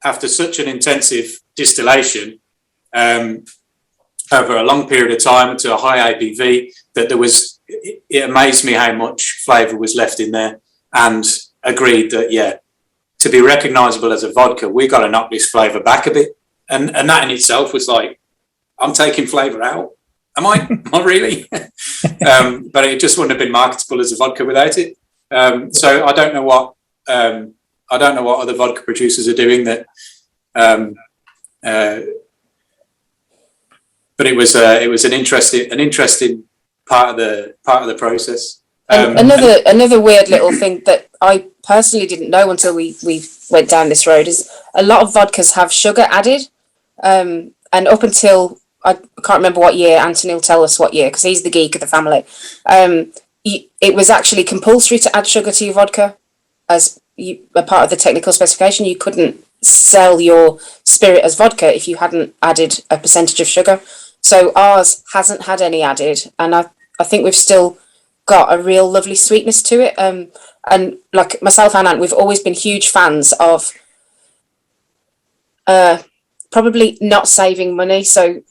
after such an intensive distillation over a long period of time to a high ABV, that it amazed me how much flavour was left in there, and agreed that to be recognisable as a vodka, we got to knock this flavour back a bit, and that in itself was like, I'm taking flavour out. Am I? Not really. But it just wouldn't have been marketable as a vodka without it. So I don't know what other vodka producers are doing that. But it was an interesting part of the process. Another weird little thing that I personally didn't know until we went down this road is a lot of vodkas have sugar added, and up until I can't remember what year. Anthony will tell us what year because he's the geek of the family. It was actually compulsory to add sugar to your vodka as a part of the technical specification. You couldn't sell your spirit as vodka if you hadn't added a percentage of sugar. So ours hasn't had any added, and I think we've still got a real lovely sweetness to it. And like myself and Ant, we've always been huge fans of probably not saving money. So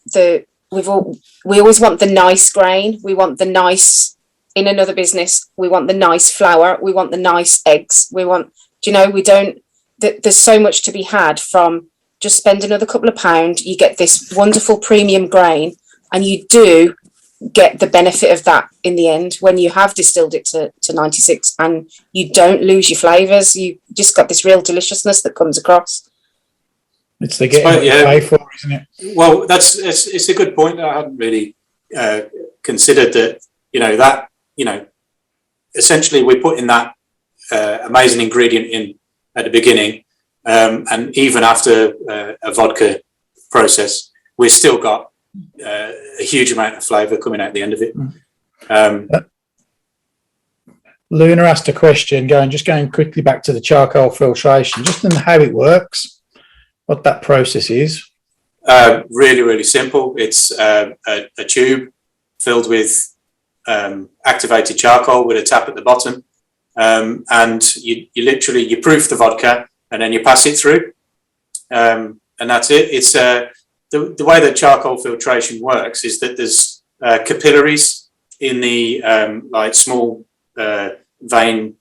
we always want the nice grain. We want the nice, in another business, we want the nice flour. We want the nice eggs. There's so much to be had from just spend another couple of pounds. You get this wonderful premium grain, and you do get the benefit of that in the end when you have distilled it to 96, and you don't lose your flavours. You just got this real deliciousness that comes across. It's the getting what you pay for, isn't it? Well, it's a good point. I hadn't really considered that. Essentially we're putting that amazing ingredient in at the beginning, and even after a vodka process, we've still got a huge amount of flavour coming out at the end of it. Luna asked a question, going quickly back to the charcoal filtration, just on how it works, what that process is. Really, really simple. It's a tube filled with activated charcoal with a tap at the bottom, and you literally proof the vodka and then you pass it through, and that's it. It's the way that charcoal filtration works is that there's capillaries in the like small vein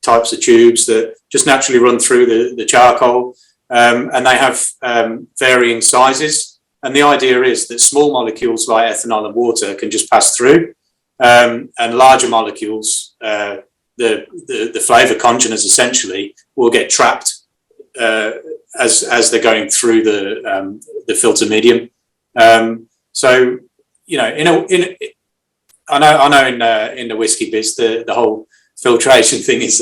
types of tubes that just naturally run through the charcoal, and they have varying sizes, and the idea is that small molecules like ethanol and water can just pass through, and larger molecules, the flavour congeners essentially, will get trapped as they're going through the filter medium. So I know in the whiskey biz the whole filtration thing is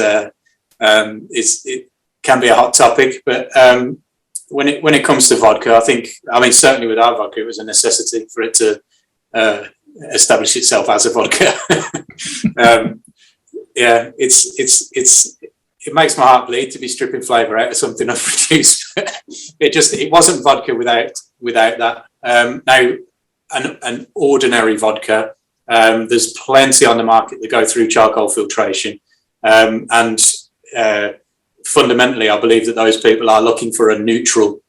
it can be a hot topic, but when it comes to vodka, I mean certainly with our vodka, it was a necessity for it to establish itself as a vodka. It makes my heart bleed to be stripping flavour out of something I've produced. It wasn't vodka without that. Now, an ordinary vodka, there's plenty on the market that go through charcoal filtration, and fundamentally, I believe that those people are looking for a neutral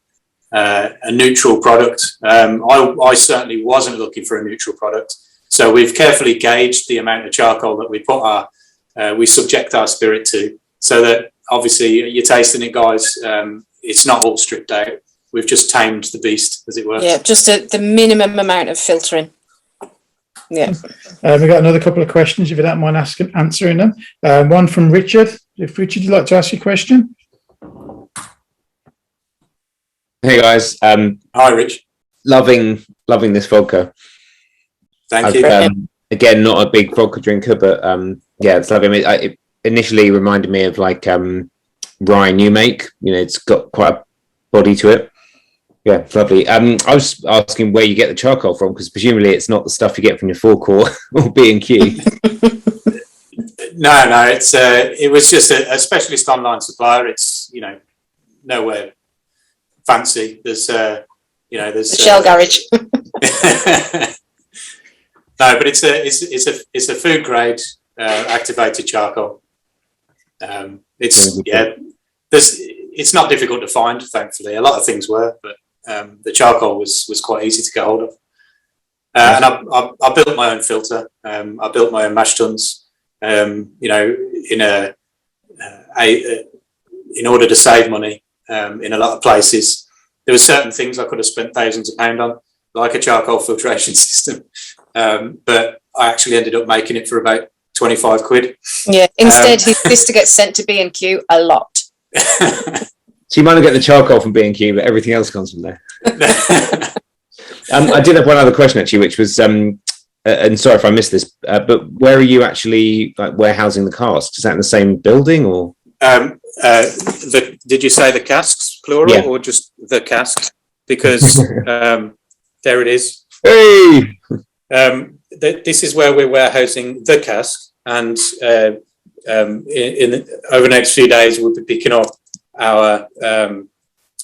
product. I certainly wasn't looking for a neutral product, so we've carefully gauged the amount of charcoal that we subject our spirit to, so that obviously you're tasting it, guys. It's not all stripped out. We've just tamed the beast, as it were. Yeah, just the minimum amount of filtering. Yeah. We've got another couple of questions, if you don't mind answering them. One from Richard. If Richard, you'd like to ask your question? Hey guys. Hi, Rich. Loving this vodka. Thank you. Again, not a big vodka drinker, but it's lovely. It initially reminded me of like rye new make. It's got quite a body to it. Yeah, lovely. I was asking where you get the charcoal from, because presumably it's not the stuff you get from your forecourt or B&Q. No, it was just a specialist online supplier. It's nowhere fancy. There's The Shell garage. No, but it's a food grade activated charcoal. It's not difficult to find, thankfully. A lot of things were, but the charcoal was quite easy to get hold of. And I built my own filter. I built my own mash tuns. In order to save money in a lot of places, there were certain things I could have spent thousands of pounds on, like a charcoal filtration system. But I actually ended up making it for about 25 quid. Yeah. Instead, this to get sent to B&Q a lot. So you might not get the charcoal from B&Q, but everything else comes from there. I did have one other question actually, which was, and sorry if I missed this, but where are you actually warehousing the casks? Is that in the same building or? Did you say the casks plural or just the cask? Because there it is. Hey! This is where we're warehousing the cask, and over the next few days we'll be picking up our.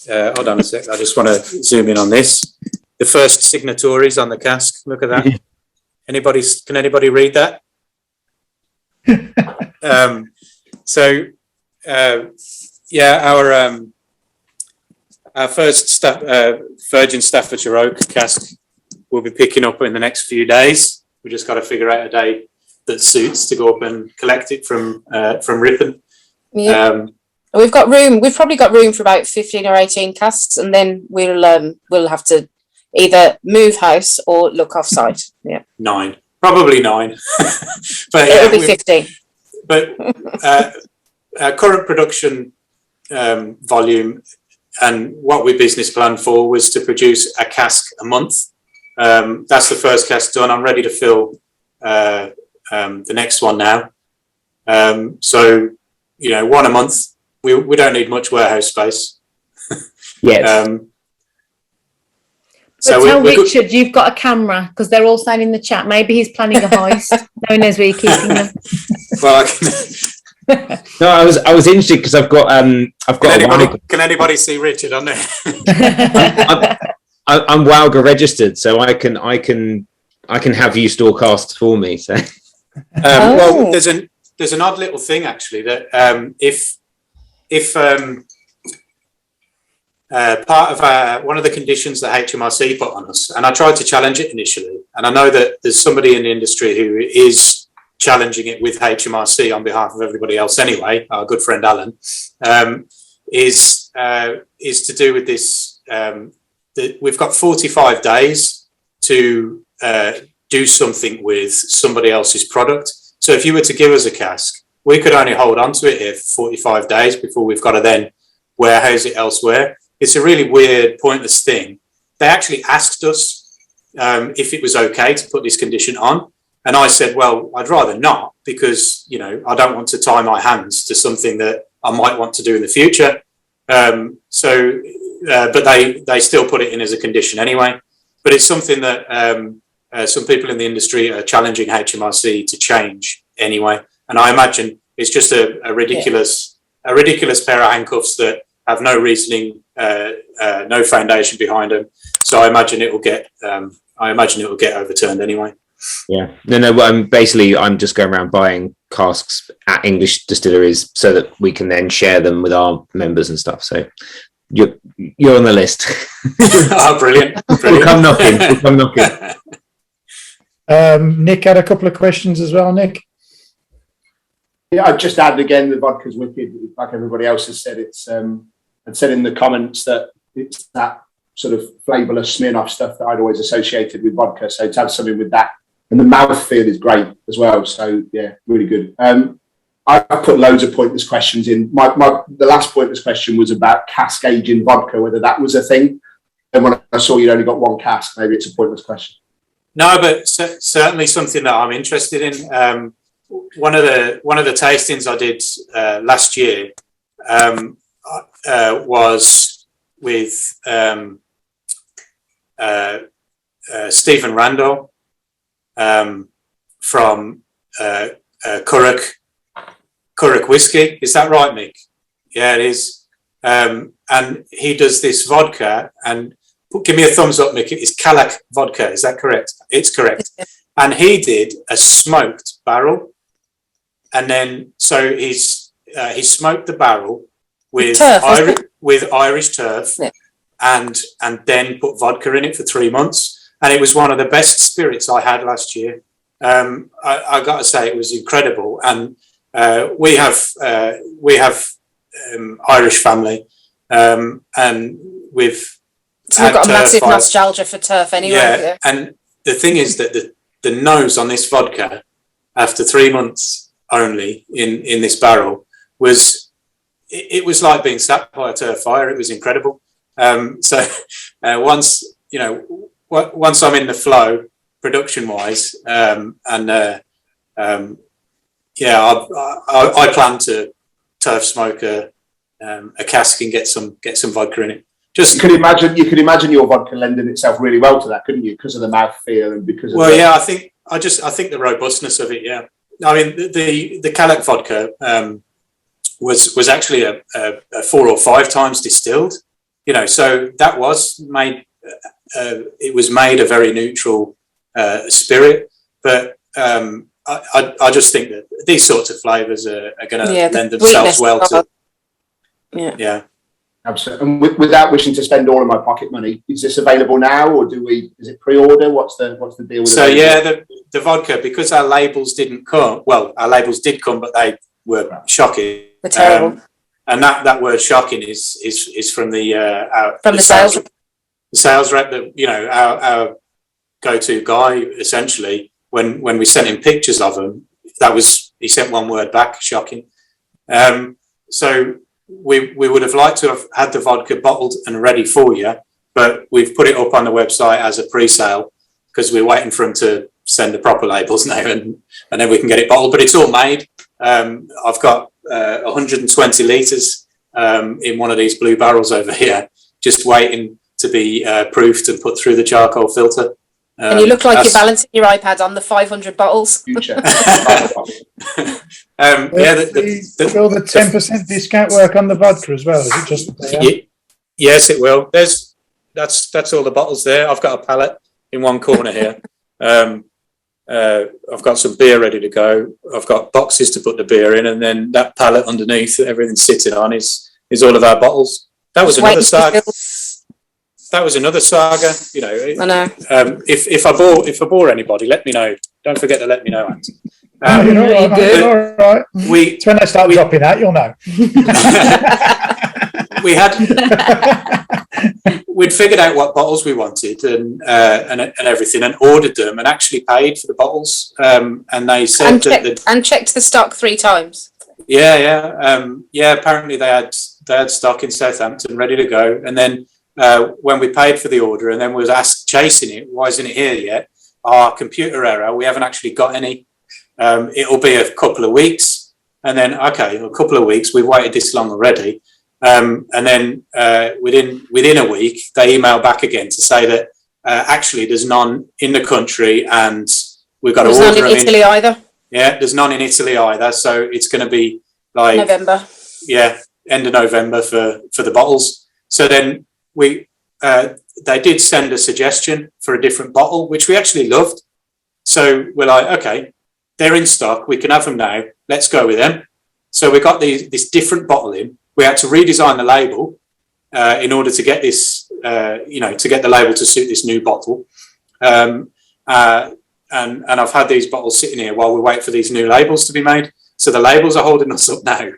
Hold on a sec. I just want to zoom in on this. The first signatories on the cask. Look at that. Can anybody read that? Our first virgin Staffordshire oak cask we'll be picking up in the next few days. We just got to figure out a day that suits to go up and collect it from Ripon. Yeah. We've got room. We've probably got room for about 15 or 18 casks, and then we'll have to either move house or look off site. Yeah. 9, probably 9. But it'll be 15. But our current production volume and what we business planned for was to produce a cask a month. That's the first cask done. I'm ready to fill the next one now. So, one a month. We don't need much warehouse space. Yes. So tell Richard you've got a camera, because they're all saying in the chat maybe he's planning a heist. No one knows where you're keeping them. Well, no, I was interested because I've got. Can anybody see Richard on there? I'm Wowger registered, so I can have you store casts for me. So, well, there's an odd little thing actually that if part of one of the conditions that HMRC put on us, and I tried to challenge it initially, and I know that there's somebody in the industry who is challenging it with HMRC on behalf of everybody else anyway, our good friend Alan, is to do with this, that we've got 45 days to do something with somebody else's product. So if you were to give us a cask, we could only hold on to it here for 45 days before we've got to then warehouse it elsewhere. It's a really weird, pointless thing. They actually asked us if it was okay to put this condition on. And I said, well, I'd rather not, because, I don't want to tie my hands to something that I might want to do in the future. But they still put it in as a condition anyway. But it's something that some people in the industry are challenging HMRC to change anyway. And I imagine it's just a ridiculous pair of handcuffs that have no reasoning, no foundation behind them. So I imagine it will get overturned anyway. Yeah, no. I'm just going around buying casks at English distilleries so that we can then share them with our members and stuff. So you're on the list. Oh, brilliant! We'll come knocking. Nick had a couple of questions as well. Nick. Yeah, I've just added again, the vodka's wicked. Like everybody else has said, I'd said in the comments that it's that sort of flavourless Smirnoff stuff that I'd always associated with vodka. So to have something with that, and the mouthfeel is great as well. So yeah, really good. I put loads of pointless questions in. The last pointless question was about cask aging vodka, whether that was a thing. And when I saw you'd only got one cask, maybe it's a pointless question. No, but certainly something that I'm interested in. One of the tastings I did last year was with Stephen Randall from Curragh Whiskey. Is that right, Mick? Yeah, it is. And he does this vodka, and give me a thumbs up, Mick. It's Calac vodka. Is that correct? It's correct. And he did a smoked barrel, and then so he smoked the barrel with Irish turf, yeah. and then put vodka in it for 3 months, and it was one of the best spirits I had last year. I got to say it was incredible, and we have Irish family, and we've so we've got a massive nostalgia for turf anyway. Yeah, and the thing is that the nose on this vodka, after 3 months only in this barrel, was it was like being sat by a turf fire. It was incredible. So once I'm in the flow production wise, I plan to turf smoke a cask and get some vodka in it. Just you could imagine your vodka lending itself really well to that, couldn't you? Because of the mouthfeel and because of I think the robustness of it. Yeah, I mean the Calac vodka was actually a 4 or 5 times distilled. So that was made. It was made a very neutral spirit, but I just think that these sorts of flavours are going to lend themselves well to. Yeah. Absolutely. And without wishing to spend all of my pocket money, is this available now, or is it pre-order? What's the deal with it? So the vodka, because our labels didn't come. Well, our labels did come, but they were shocking. They're terrible. And that word "shocking" is from the sales rep that our go-to guy essentially. When we sent him pictures of them, he sent one word back: shocking. So. We would have liked to have had the vodka bottled and ready for you, but we've put it up on the website as a pre-sale because we're waiting for them to send the proper labels now, and then we can get it bottled. But it's all made. I've got 120 litres in one of these blue barrels over here, just waiting to be proofed and put through the charcoal filter. And you look like you're balancing your iPad on the 500 bottles. Will the 10% discount work on the vodka as well? Is it just yes, it will. That's all the bottles there. I've got a pallet in one corner here. I've got some beer ready to go. I've got boxes to put the beer in, and then that pallet underneath that everything's sitting on is all of our bottles. That was another saga. That was another saga. I know. If I bore anybody, let me know. Don't forget to let me know, Anton. All right. It's when they start dropping out, you'll know. We'd figured out what bottles we wanted and everything, and ordered them, and actually paid for the bottles. And they said and checked the stock 3 times. Yeah. Apparently they had stock in Southampton ready to go, and then when we paid for the order, and then we was asked chasing it, why isn't it here yet? Our computer error. We haven't actually got any. It'll be a couple of weeks, and then a couple of weeks. We've waited this long already, and then within a week they email back again to say that actually there's none in the country, and we've got to order them. There's none in Italy either. Yeah, there's none in Italy either. So it's going to be like November. Yeah, end of November for the bottles. So then they did send a suggestion for a different bottle, which we actually loved. So we're like, okay, they're in stock. We can have them now. Let's go with them. So we got this different bottle in. We had to redesign the label in order to get this, to get the label to suit this new bottle. And I've had these bottles sitting here while we wait for these new labels to be made. So the labels are holding us up now.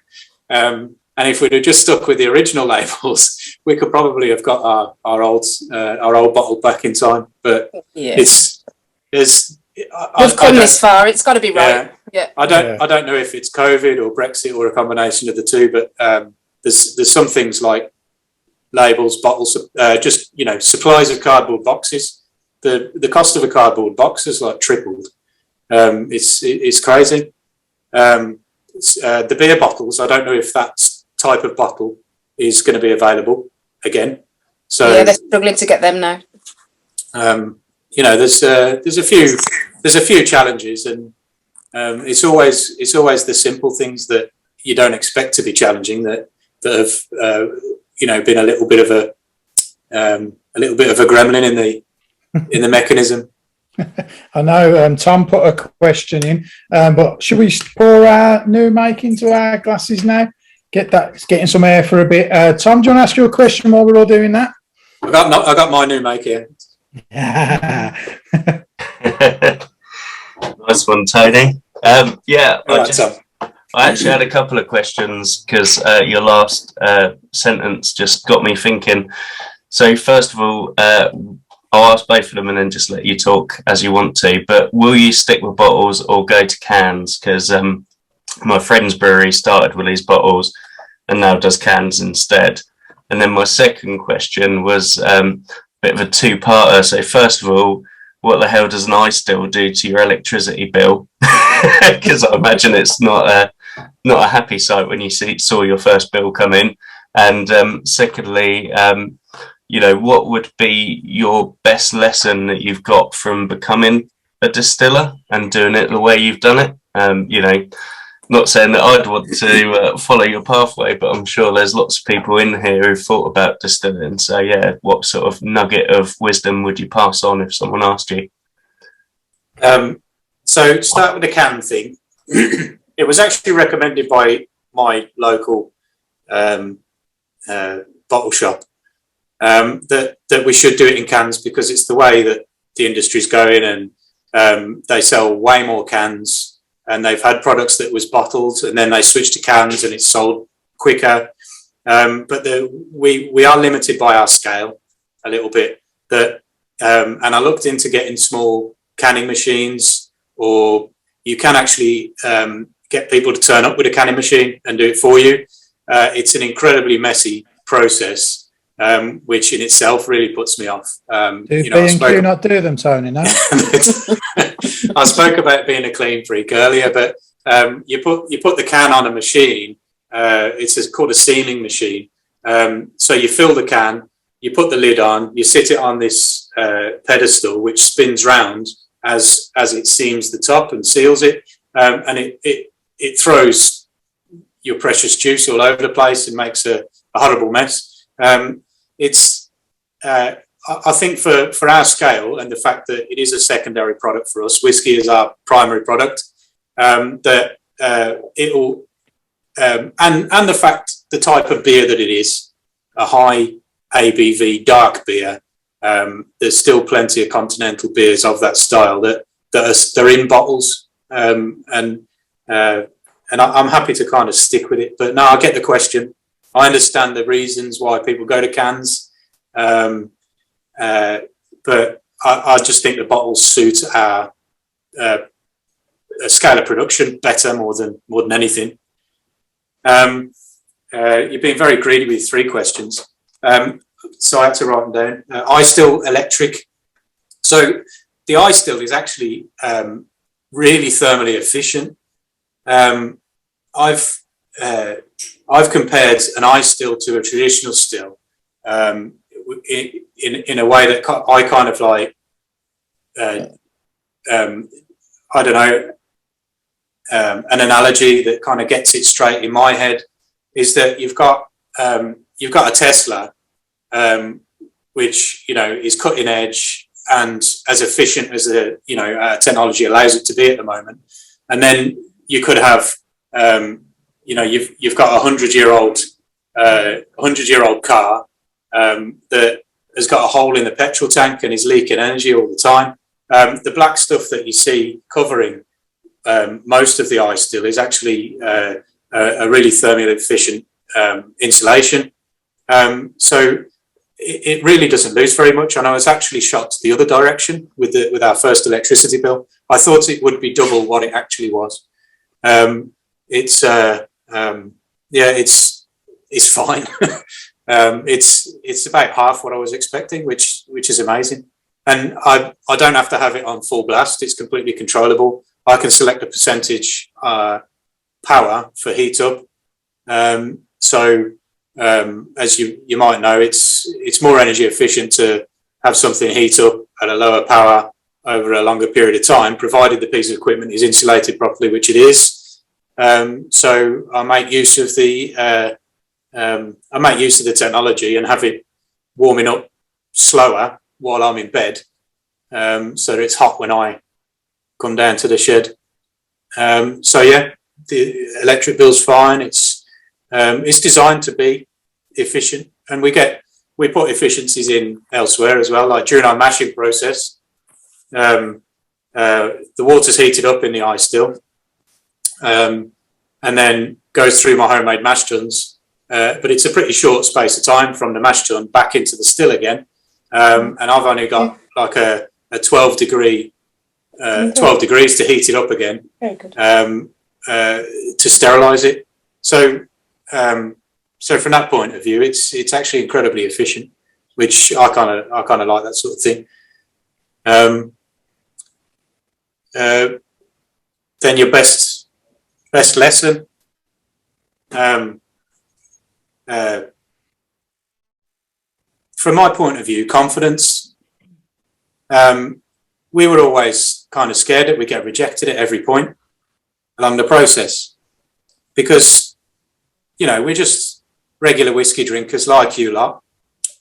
And if we'd have just stuck with the original labels, we could probably have got our old bottle back in time. But we've come this far. It's got to be right. Yeah. I don't know if it's COVID or Brexit or a combination of the two, but there's some things like labels, bottles, supplies of cardboard boxes. The cost of a cardboard box is like tripled. It's crazy. The beer bottles, I don't know if that type of bottle is going to be available again. So they're struggling to get them now. there's a few challenges, and it's always the simple things that you don't expect to be challenging that have been a little bit of a gremlin in the mechanism. I know Tom put a question in, but should we pour our new make into our glasses now? Getting some air for a bit. Tom, do you want to ask you a question while we're all doing that? I got my new make here. Nice one, Tony. Tom. I actually had a couple of questions because your last sentence just got me thinking. So first of all, I'll ask both of them and then just let you talk as you want to. But will you stick with bottles or go to cans? Because my friend's brewery started with these bottles and now does cans instead. And then my second question was a bit of a two-parter. So first of all, what the hell does an ice still do to your electricity bill? Because I imagine it's not a happy sight when you saw your first bill come in. And secondly, what would be your best lesson that you've got from becoming a distiller and doing it the way you've done it? Not saying that I'd want to follow your pathway, but I'm sure there's lots of people in here who've thought about distilling. So yeah, what sort of nugget of wisdom would you pass on if someone asked you? So start with the can thing. It was actually recommended by my local bottle shop that we should do it in cans because it's the way that the industry's going, and they sell way more cans. And they've had products that was bottled, and then they switched to cans, and it's sold quicker. But we are limited by our scale a little bit. And I looked into getting small canning machines, or you can actually get people to turn up with a canning machine and do it for you. It's an incredibly messy process, which in itself really puts me off. Do B&Q not do them, Tony? No. I spoke about being a clean freak earlier, but you put the can on a machine. It's called a sealing machine. So you fill the can, you put the lid on, you sit it on this pedestal, which spins round as it seams the top and seals it, and it throws your precious juice all over the place and makes a horrible mess. I think for our scale and the fact that it is a secondary product for us, whiskey is our primary product, that it'll and the fact the type of beer that it is, a high ABV dark beer. There's still plenty of continental beers of that style that they're in bottles, and I'm happy to kind of stick with it. But no, I get the question. I understand the reasons why people go to cans. But I just think the bottles suit our scale of production better more than anything. You've been very greedy with 3 questions, so I had to write them down. iStill electric. So the iStill is actually really thermally efficient. I've compared an iStill to a traditional still. In a way that I kind of like, I don't know, an analogy that kind of gets it straight in my head is that you've got a Tesla, which is cutting edge and as efficient as technology allows it to be at the moment, and then you could have you've got a 100-year-old car that has got a hole in the petrol tank and is leaking energy all the time. The black stuff that you see covering most of the iStill is actually a really thermally efficient insulation. So it really doesn't lose very much. And I was actually shocked the other direction with our first electricity bill. I thought it would be double what it actually was. It's fine. It's about half what I was expecting, which is amazing. And I don't have to have it on full blast. It's completely controllable. I can select a percentage power for heat up. So as you might know, it's more energy efficient to have something heat up at a lower power over a longer period of time, provided the piece of equipment is insulated properly, which it is. So I make use of the technology and have it warming up slower while I'm in bed, so that it's hot when I come down to the shed. So yeah, the electric bill's fine. It's designed to be efficient, and we put efficiencies in elsewhere as well. Like during our mashing process, the water's heated up in the ice still, and then goes through my homemade mash tuns. But it's a pretty short space of time from the mash tun back into the still again. And I've only got like a 12 degrees to heat it up again, to sterilize it. So from that point of view, it's actually incredibly efficient, which I kind of like that sort of thing. Then your best lesson. From my point of view, confidence. We were always kind of scared that we get rejected at every point along the process, because, you know, we're just regular whiskey drinkers like you lot.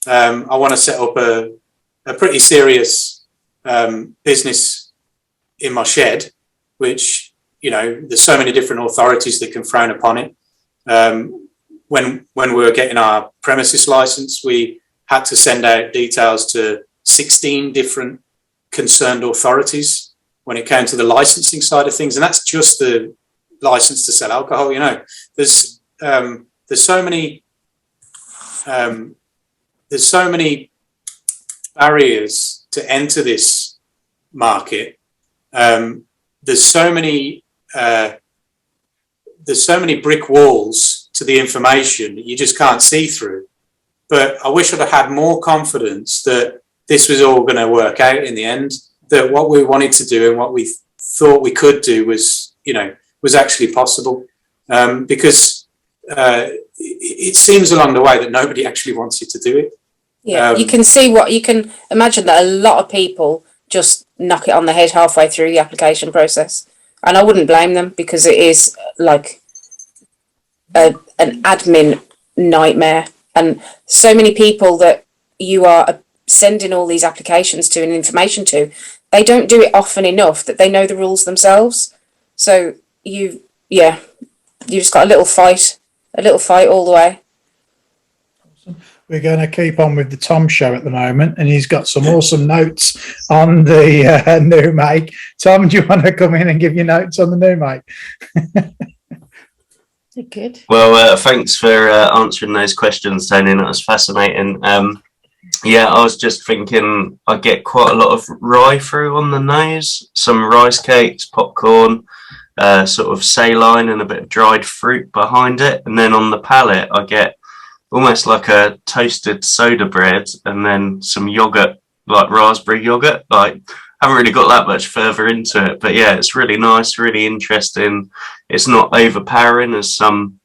I want to set up a pretty serious business in my shed, which, you know, there's so many different authorities that can frown upon it. When we were getting our premises license, we had to send out details to 16 different concerned authorities when it came to the licensing side of things, and that's just the license to sell alcohol. You know, there's so many barriers to enter this market. There's so many brick walls to the information that you just can't see through. But I wish I'd have had more confidence that this was all going to work out in the end, that what we wanted to do and what we thought we could do was actually possible. Because it seems along the way that nobody actually wants you to do it. Yeah, you can imagine that a lot of people just knock it on the head halfway through the application process. And I wouldn't blame them, because it is like an admin nightmare. And so many people that you are sending all these applications to and information to, they don't do it often enough that they know the rules themselves. So you just got a little fight all the way. We're going to keep on with the Tom show at the moment, and he's got some awesome notes on the new make. Tom, do you want to come in and give your notes on the new make? Good. Well, thanks for answering those questions, Tony. That was fascinating. Yeah, I was just thinking I get quite a lot of rye through on the nose, some rice cakes, popcorn, sort of saline and a bit of dried fruit behind it. And then on the palate, I get almost like a toasted soda bread and then some yogurt, like raspberry yogurt. Like, I haven't really got that much further into it, but yeah, it's really nice, really interesting. It's not overpowering as some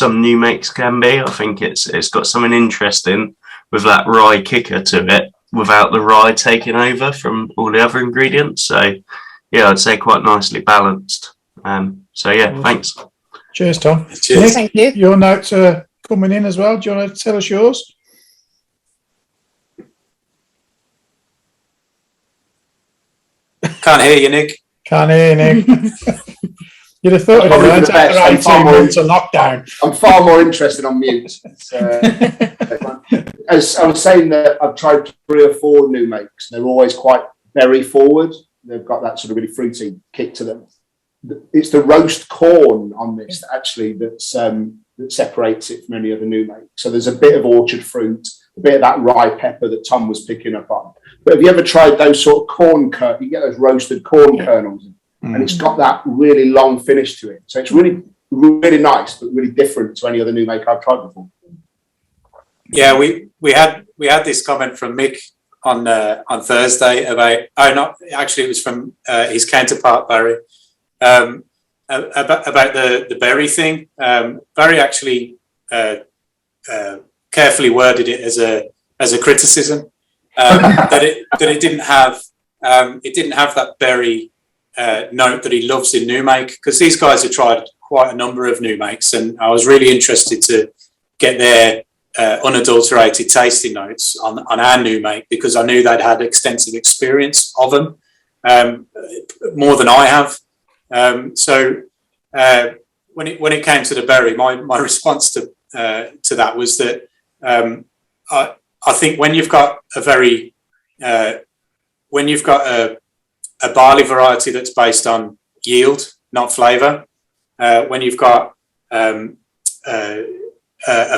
new makes can be. I think it's got something interesting with that rye kicker to it without the rye taking over from all the other ingredients. So yeah, I'd say quite nicely balanced. So yeah, thanks. Cheers, Tom. Cheers. Nick, Thank you. your notes are coming in as well. Do you want to tell us yours? Can't hear you, Nick. Can't hear, Nick. You'd have thought Probably it the best. I'm after far 18 more- months of lockdown. I'm far more interested on mute. As I was saying, that I've tried 3 or 4 new makes. They're always quite berry forward. They've got that sort of really fruity kick to them. It's the roast corn on this actually that separates it from any other new make. So there's a bit of orchard fruit, a bit of that rye pepper that Tom was picking up on. But have you ever tried those sort of corn kernels? You get those roasted corn kernels, and it's got that really long finish to it. So it's really, really nice, but really different to any other new make I've tried before. Yeah, we had this comment from Mick on Thursday about it was from his counterpart Barry, about the berry thing. Barry actually carefully worded it as a criticism. that it didn't have that berry note that he loves in new make, because these guys have tried quite a number of new makes, and I was really interested to get their unadulterated tasting notes on our new make, because I knew they'd had extensive experience of them, more than I have. So when it came to the berry, my response to that was that I think when you've got a barley variety that's based on yield, not flavour, when you've got a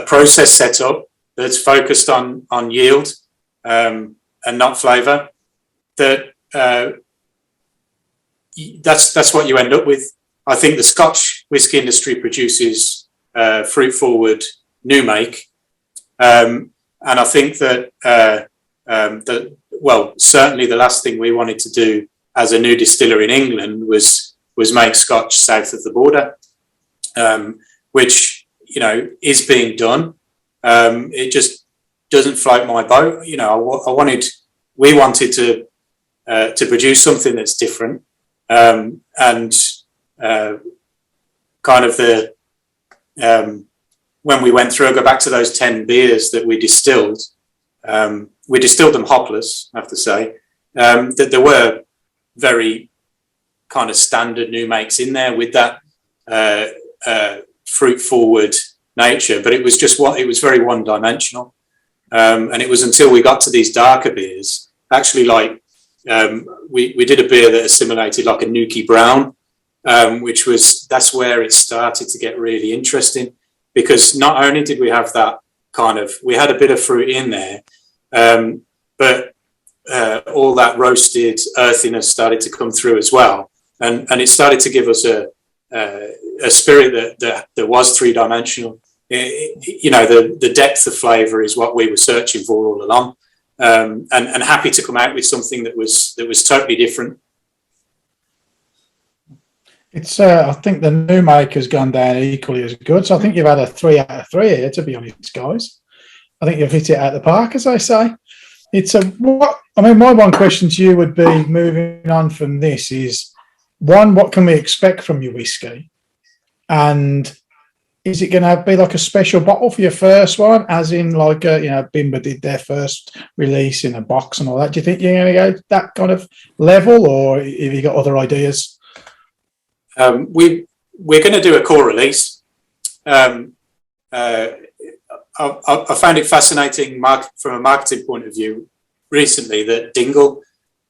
process set up that's focused on yield and not flavour, that's what you end up with. I think the Scotch whisky industry produces fruit forward new make, and I think that certainly the last thing we wanted to do as a new distiller in England was make Scotch south of the border, which is being done. It just doesn't float my boat. We wanted to produce something that's different, and kind of when we went through, I'll go back to those 10 beers that we distilled. We distilled them hopless, I have to say. That there were very kind of standard new makes in there with that fruit forward nature, but it was very one dimensional. And it was until we got to these darker beers, actually, like we did a beer that assimilated like a Nuki Brown, that's where it started to get really interesting, because not only did we have that we had a bit of fruit in there, but all that roasted earthiness started to come through as well, and it started to give us a spirit that was three-dimensional. The depth of flavour is what we were searching for all along, and happy to come out with something that was totally different. It's I think the new make has gone down equally as good. So I think you've had a 3 out of 3 here, to be honest, guys. I think you've hit it out of the park, as I say. My one question to you would be, moving on from this, is one, what can we expect from your whiskey? And is it going to be like a special bottle for your first one, as in like Bimber did their first release in a box and all that? Do you think you're going to go that kind of level, or have you got other ideas? We're going to do a core release. I found it fascinating from a marketing point of view recently that Dingle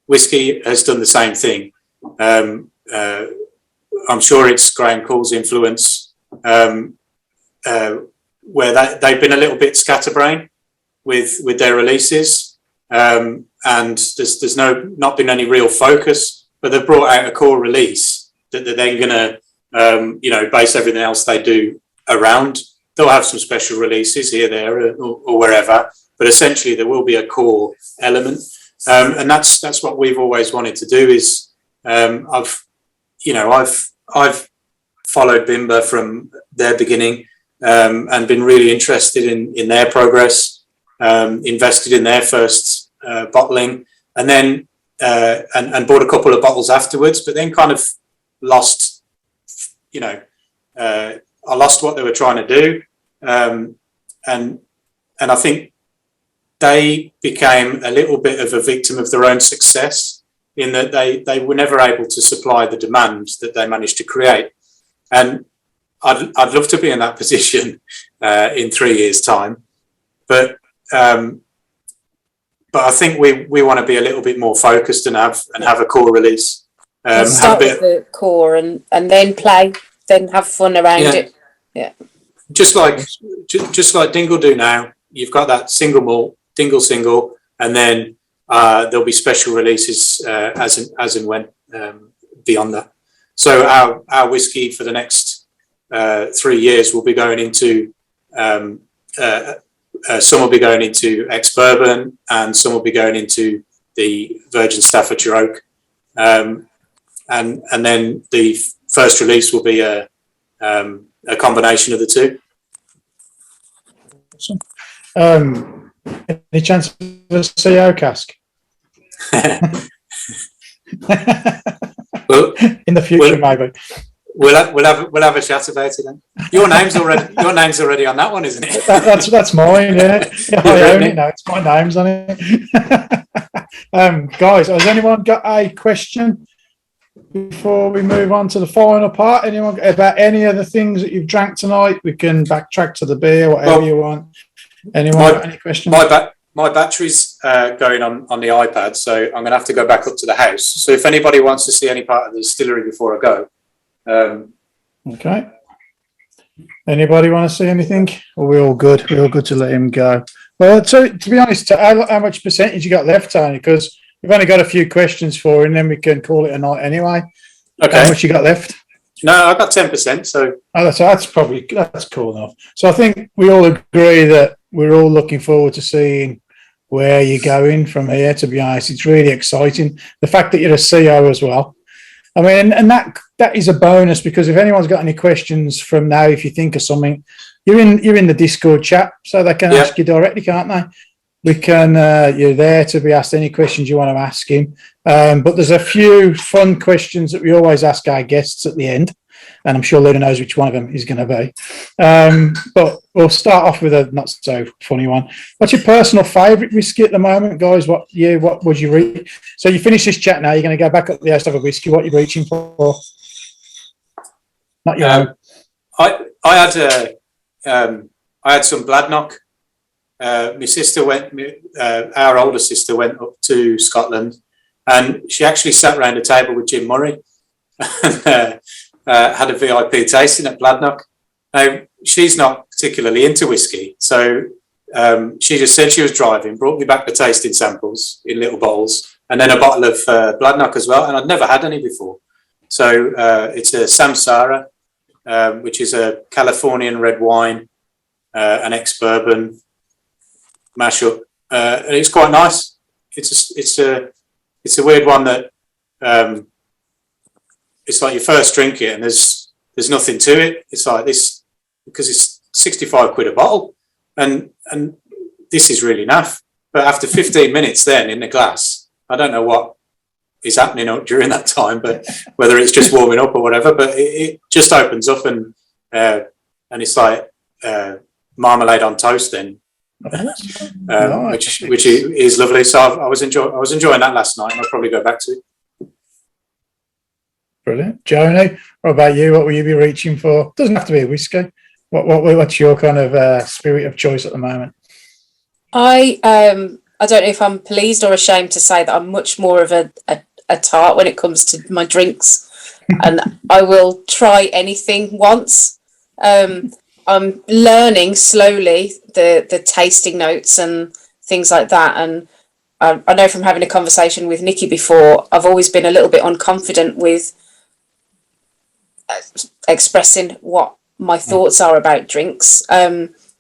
Whiskey has done the same thing. I'm sure it's Graham Cole's influence, where they've been a little bit scatterbrained with their releases, and there's not been any real focus, but they've brought out a core release that they're then going to base everything else they do around. They'll have some special releases here, there, or wherever, but essentially there will be a core element, and that's what we've always wanted to do. Is I've followed Bimber from their beginning, and been really interested in their progress, invested in their first bottling, and then and bought a couple of bottles afterwards, but then kind of lost, I lost what they were trying to do, and I think they became a little bit of a victim of their own success, in that they were never able to supply the demand that they managed to create. And I'd love to be in that position in 3 years' time, but I think we want to be a little bit more focused and have a core release. Start with the core and then play, then have fun around it. Yeah. Just like Dingle do now, you've got that single malt, Dingle single, and then there'll be special releases as and when beyond that. So our whiskey for the next 3 years will be going into some will be going into ex-bourbon, and some will be going into the Virgin Staffordshire Oak. And then the first release will be a combination of the two. Awesome. Any chance of a CO cask? Well, In the future, maybe. We'll have a chat about it then. Your name's already on that one, isn't it? That's mine. Yeah, I own it now. It's my name's on it. Guys, has anyone got a question before we move on to the final part? Anyone about any of the things that you've drank tonight? We can backtrack to the beer, whatever you want. Anyone got any questions? My battery's going on the iPad, so I'm going to have to go back up to the house. So if anybody wants to see any part of the distillery before I go. Okay. Anybody want to see anything? Or we all good? We're all good to let him go. Well, to be honest, how much percentage you got left, Tony? Because we've only got a few questions for, and then we can call it a night anyway. Okay. How much you got left? No, I got 10%. So that's cool enough. So I think we all agree that we're all looking forward to seeing where you're going from here. To be honest, it's really exciting. The fact that you're a CO as well. I mean, and that is a bonus, because if anyone's got any questions from now, if you think of something, you're in the Discord chat, so they can ask you directly, can't they? We can. You're there to be asked any questions you want to ask him. But there's a few fun questions that we always ask our guests at the end, and I'm sure Luna knows which one of them is going to be. But we'll start off with a not so funny one. What's your personal favourite whiskey at the moment, guys? What would you reach? So you finish this chat now. You're going to go back up the house to have a whiskey. What are you reaching for? Not your own. I had some Bladnoch. My sister our older sister went up to Scotland, and she actually sat around a table with Jim Murray and had a VIP tasting at Bladnoch. Now, she's not particularly into whiskey, so she just said she was driving, brought me back the tasting samples in little bottles, and then a bottle of Bladnoch as well, and I'd never had any before. So it's a Samsara, which is a Californian red wine, an ex-bourbon mashup, and it's quite nice. It's a weird one that it's like you first drink it and there's nothing to it. It's like this because it's 65 quid a bottle, and this is really naff. But after 15 minutes, then in the glass, I don't know what is happening during that time, but whether it's just warming up or whatever. But it just opens up and it's like marmalade on toast then. Which is lovely. So I was enjoying that last night, and I'll probably go back to it. Brilliant, Joni. What about you? What will you be reaching for? Doesn't have to be a whiskey. What's your kind of spirit of choice at the moment? I don't know if I'm pleased or ashamed to say that I'm much more of a tart when it comes to my drinks, and I will try anything once. I'm learning slowly the tasting notes and things like that. And I know from having a conversation with Nikki before, I've always been a little bit unconfident with expressing what my thoughts are about drinks,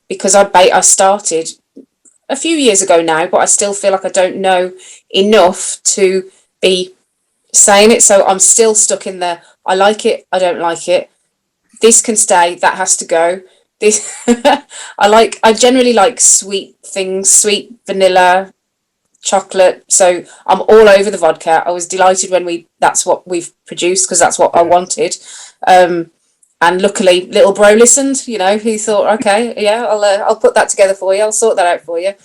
because I started a few years ago now, but I still feel like I don't know enough to be saying it. So I'm still stuck in the, I like it, I don't like it. This can stay, that has to go. This I generally like sweet things, sweet vanilla, chocolate. So I'm all over the vodka. I was delighted when that's what we've produced, because that's what I wanted. And luckily little bro listened, he thought, okay, yeah, I'll put that together for you. I'll sort that out for you.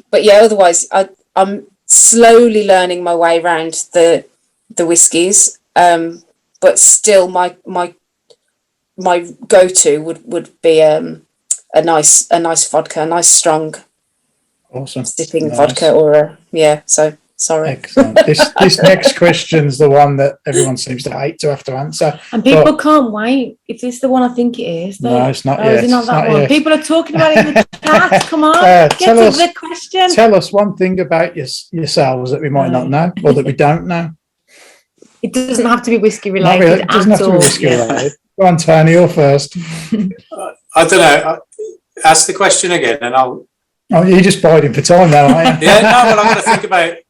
But yeah, otherwise I'm slowly learning my way around the whiskies. But still my go-to would be a nice vodka, a nice strong, awesome sipping vodka, or so sorry. Excellent. This next question's the one that everyone seems to hate to have to answer, and people can't wait. If it's the one I think it is, no, it's not. Is it not that one? Yet. People are talking about it in the chat. Come on, get to the question. Tell us one thing about yourselves that we might not know, or that we don't know. It doesn't have to be whiskey related. Really. It doesn't have to be whiskey related. Go on, Tony, you're first. I don't know. Ask the question again, and I'll. Oh, you're just biding for time now, aren't you? Yeah, no, but I'm going to think about it.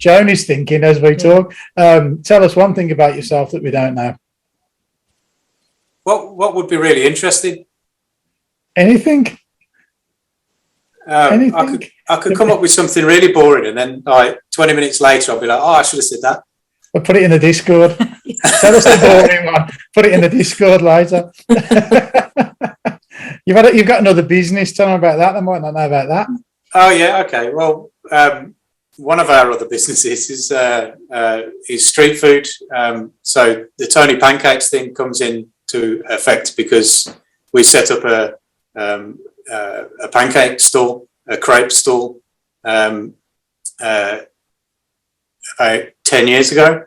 Joni's thinking as we talk. Tell us one thing about yourself that we don't know. What would be really interesting? Anything? I could come up with something really boring, and then like 20 minutes later, I'll be like, "Oh, I should have said that." We'll put it in the Discord. Tell us the boring one. Put it in the Discord later. You've got another business. Tell them about that. They might not know about that. Oh yeah, okay. Well, one of our other businesses is street food. So the Tony Pancakes thing comes into effect because we set up a pancake stall, a crepe stall, about 10 years ago,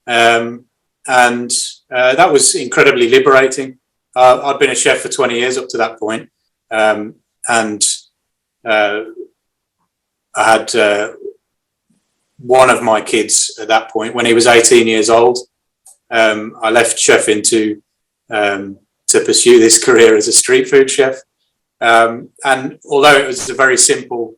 and that was incredibly liberating. I'd been a chef for 20 years up to that point, and I had one of my kids at that point when he was 18 years old. I left chefing to pursue this career as a street food chef, and although it was a very simple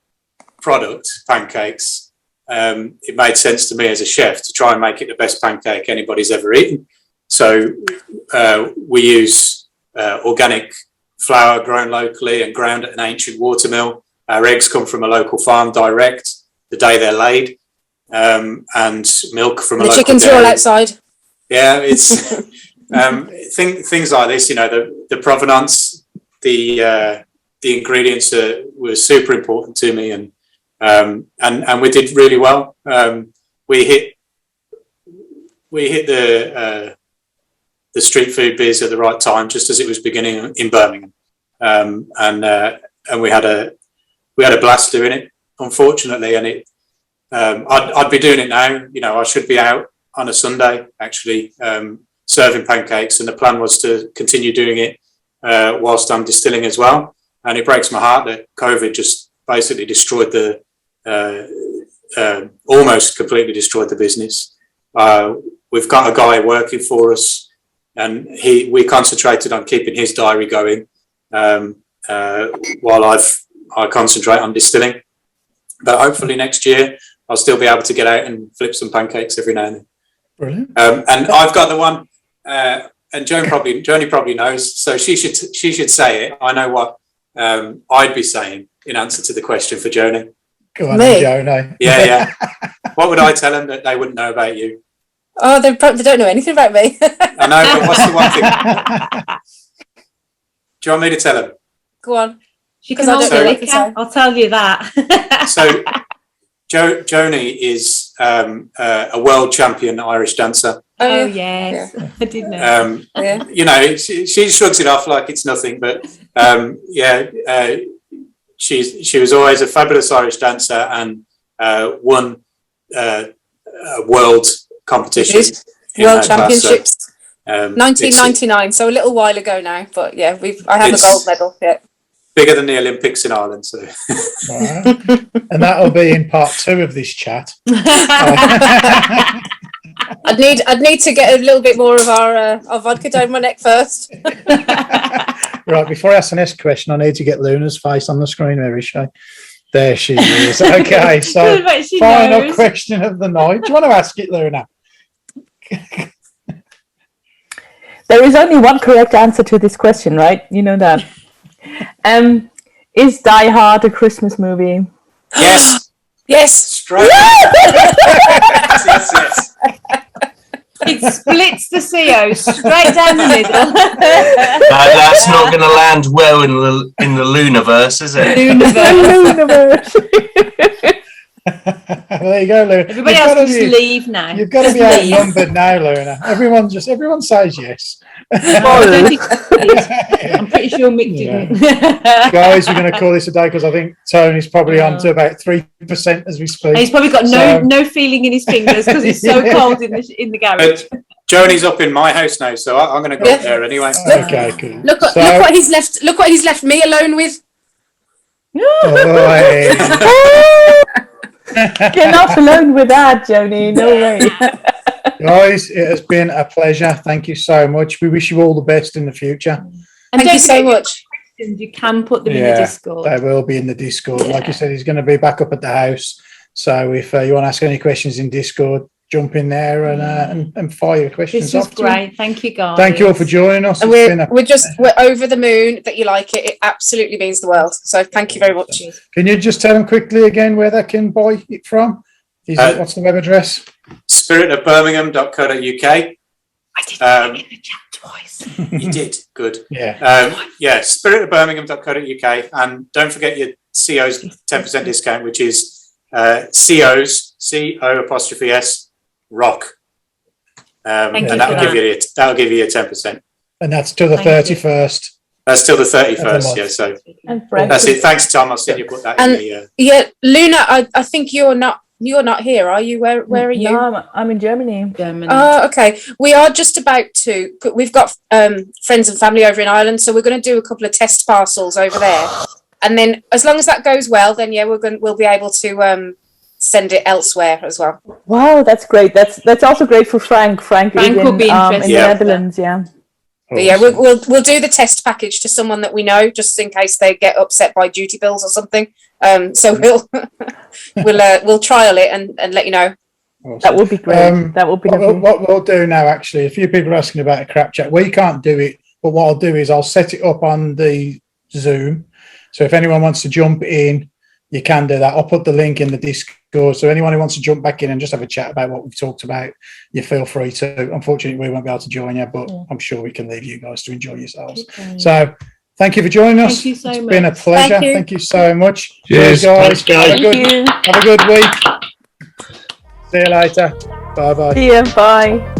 product, pancakes, it made sense to me as a chef to try and make it the best pancake anybody's ever eaten. So we use organic flour grown locally and ground at an ancient watermill. Our eggs come from a local farm direct the day they're laid, and milk from a local chickens dairy. are all outside. Yeah, it's things like this. You know, the provenance, the ingredients were super important to me, and we did really well. We hit the street food biz at the right time, just as it was beginning in Birmingham, and we had a blast doing it. Unfortunately, and I'd be doing it now. You know, I should be out on a Sunday actually serving pancakes, and the plan was to continue doing it whilst I'm distilling as well. And it breaks my heart that COVID just basically destroyed almost completely destroyed the business. We've got a guy working for us, and we concentrated on keeping his diary going while I concentrate on distilling. But hopefully next year I'll still be able to get out and flip some pancakes every now and then. Brilliant. And I've got the one, and Joni probably knows, so she should say it. I know what I'd be saying in answer to the question for Joni. Go on, Joni. Yeah. What would I tell them that they wouldn't know about you? Oh, they don't know anything about me. I know, but what's the one thing? Do you want me to tell them? Go on. She can hold the liquor, I'll tell you that. So Joni is a world champion Irish dancer. Oh yes, yeah. I did know. You know, she shrugs it off like it's nothing, but she was always a fabulous Irish dancer and won a world competition. World championships. 1999, so a little while ago now, but yeah, I have a gold medal. Yeah. Bigger than the Olympics in Ireland, so. Right. And that'll be in part 2 of this chat. I'd need to get a little bit more of our vodka down my neck first. Right, before I ask the next question, I need to get Luna's face on the screen. Where is she? There she is. Okay, so final question of the night. Do you want to ask it, Luna? There is only one correct answer to this question, right? You know that. Is Die Hard a Christmas movie? Yes. Yes. Straight. yes. It splits the CO straight down the middle. That's not going to land well in the Lunaverse, is it? Lunaverse. There you go, Luna. Everybody else can just leave now. You've got to be outnumbered now, Luna. Everyone says yes. I'm pretty sure Mick didn't. Guys, we're going to call this a day because I think Tony's probably on to about 3% as we speak. And he's probably got no feeling in his fingers because it's so cold in the garage. Joni's up in my house now, so I'm going to go up there anyway. Okay, cool. Look what he's left. Look what he's left me alone with. You're not alone with that, Joni. No way. Guys, it has been a pleasure. Thank you so much. We wish you all the best in the future. And Thank you so much. You can put them in the Discord. They will be in the Discord. Like you said, he's going to be back up at the house. So if you want to ask any questions in Discord, jump in there and fire your questions This was off to 'em. great. Thank you, guys. Thank you all for joining us. And It's been we're over the moon that you like it. It absolutely means the world. So thank you very much. Can you just tell them quickly again where they can buy it from? What's the web address? spiritofbirmingham.co.uk. I did put it in the chat twice. You did, good. Yeah. Spiritofbirmingham.co.uk, and don't forget your CO's 10% discount, which is CO's CO' rock, and that'll give you a 10%. And that's till the 31st. That's till the 31st. Yeah, so that's it. Thanks, Tom. I'll send you put that in the. Yeah, Luna, I think you're not here, are you? Where are you? No, I'm in Germany. Oh, okay. We are just about to. We've got friends and family over in Ireland, so we're going to do a couple of test parcels over there, and then as long as that goes well, then yeah, we'll be able to send it elsewhere as well. Wow, that's great. That's also great for Frank. Frank is will be interested. in the Netherlands. Yeah. But yeah, we'll do the test package to someone that we know, just in case they get upset by duty bills or something. So we'll trial it and let you know. Awesome. That would be great. That would be lovely. What we'll do now, actually, a few people are asking about a crap chat. We can't do it, but what I'll do is I'll set it up on the Zoom. So if anyone wants to jump in, you can do that. I'll put the link in the Discord. So anyone who wants to jump back in and just have a chat about what we've talked about, you feel free to. Unfortunately, we won't be able to join you, but I'm sure we can leave you guys to enjoy yourselves. Okay. So thank you for joining us. Thank you so much. It's been a pleasure. Thank you so much. Cheers, guys. Thanks, Have a good week. See you later. Bye-bye. See you. Bye.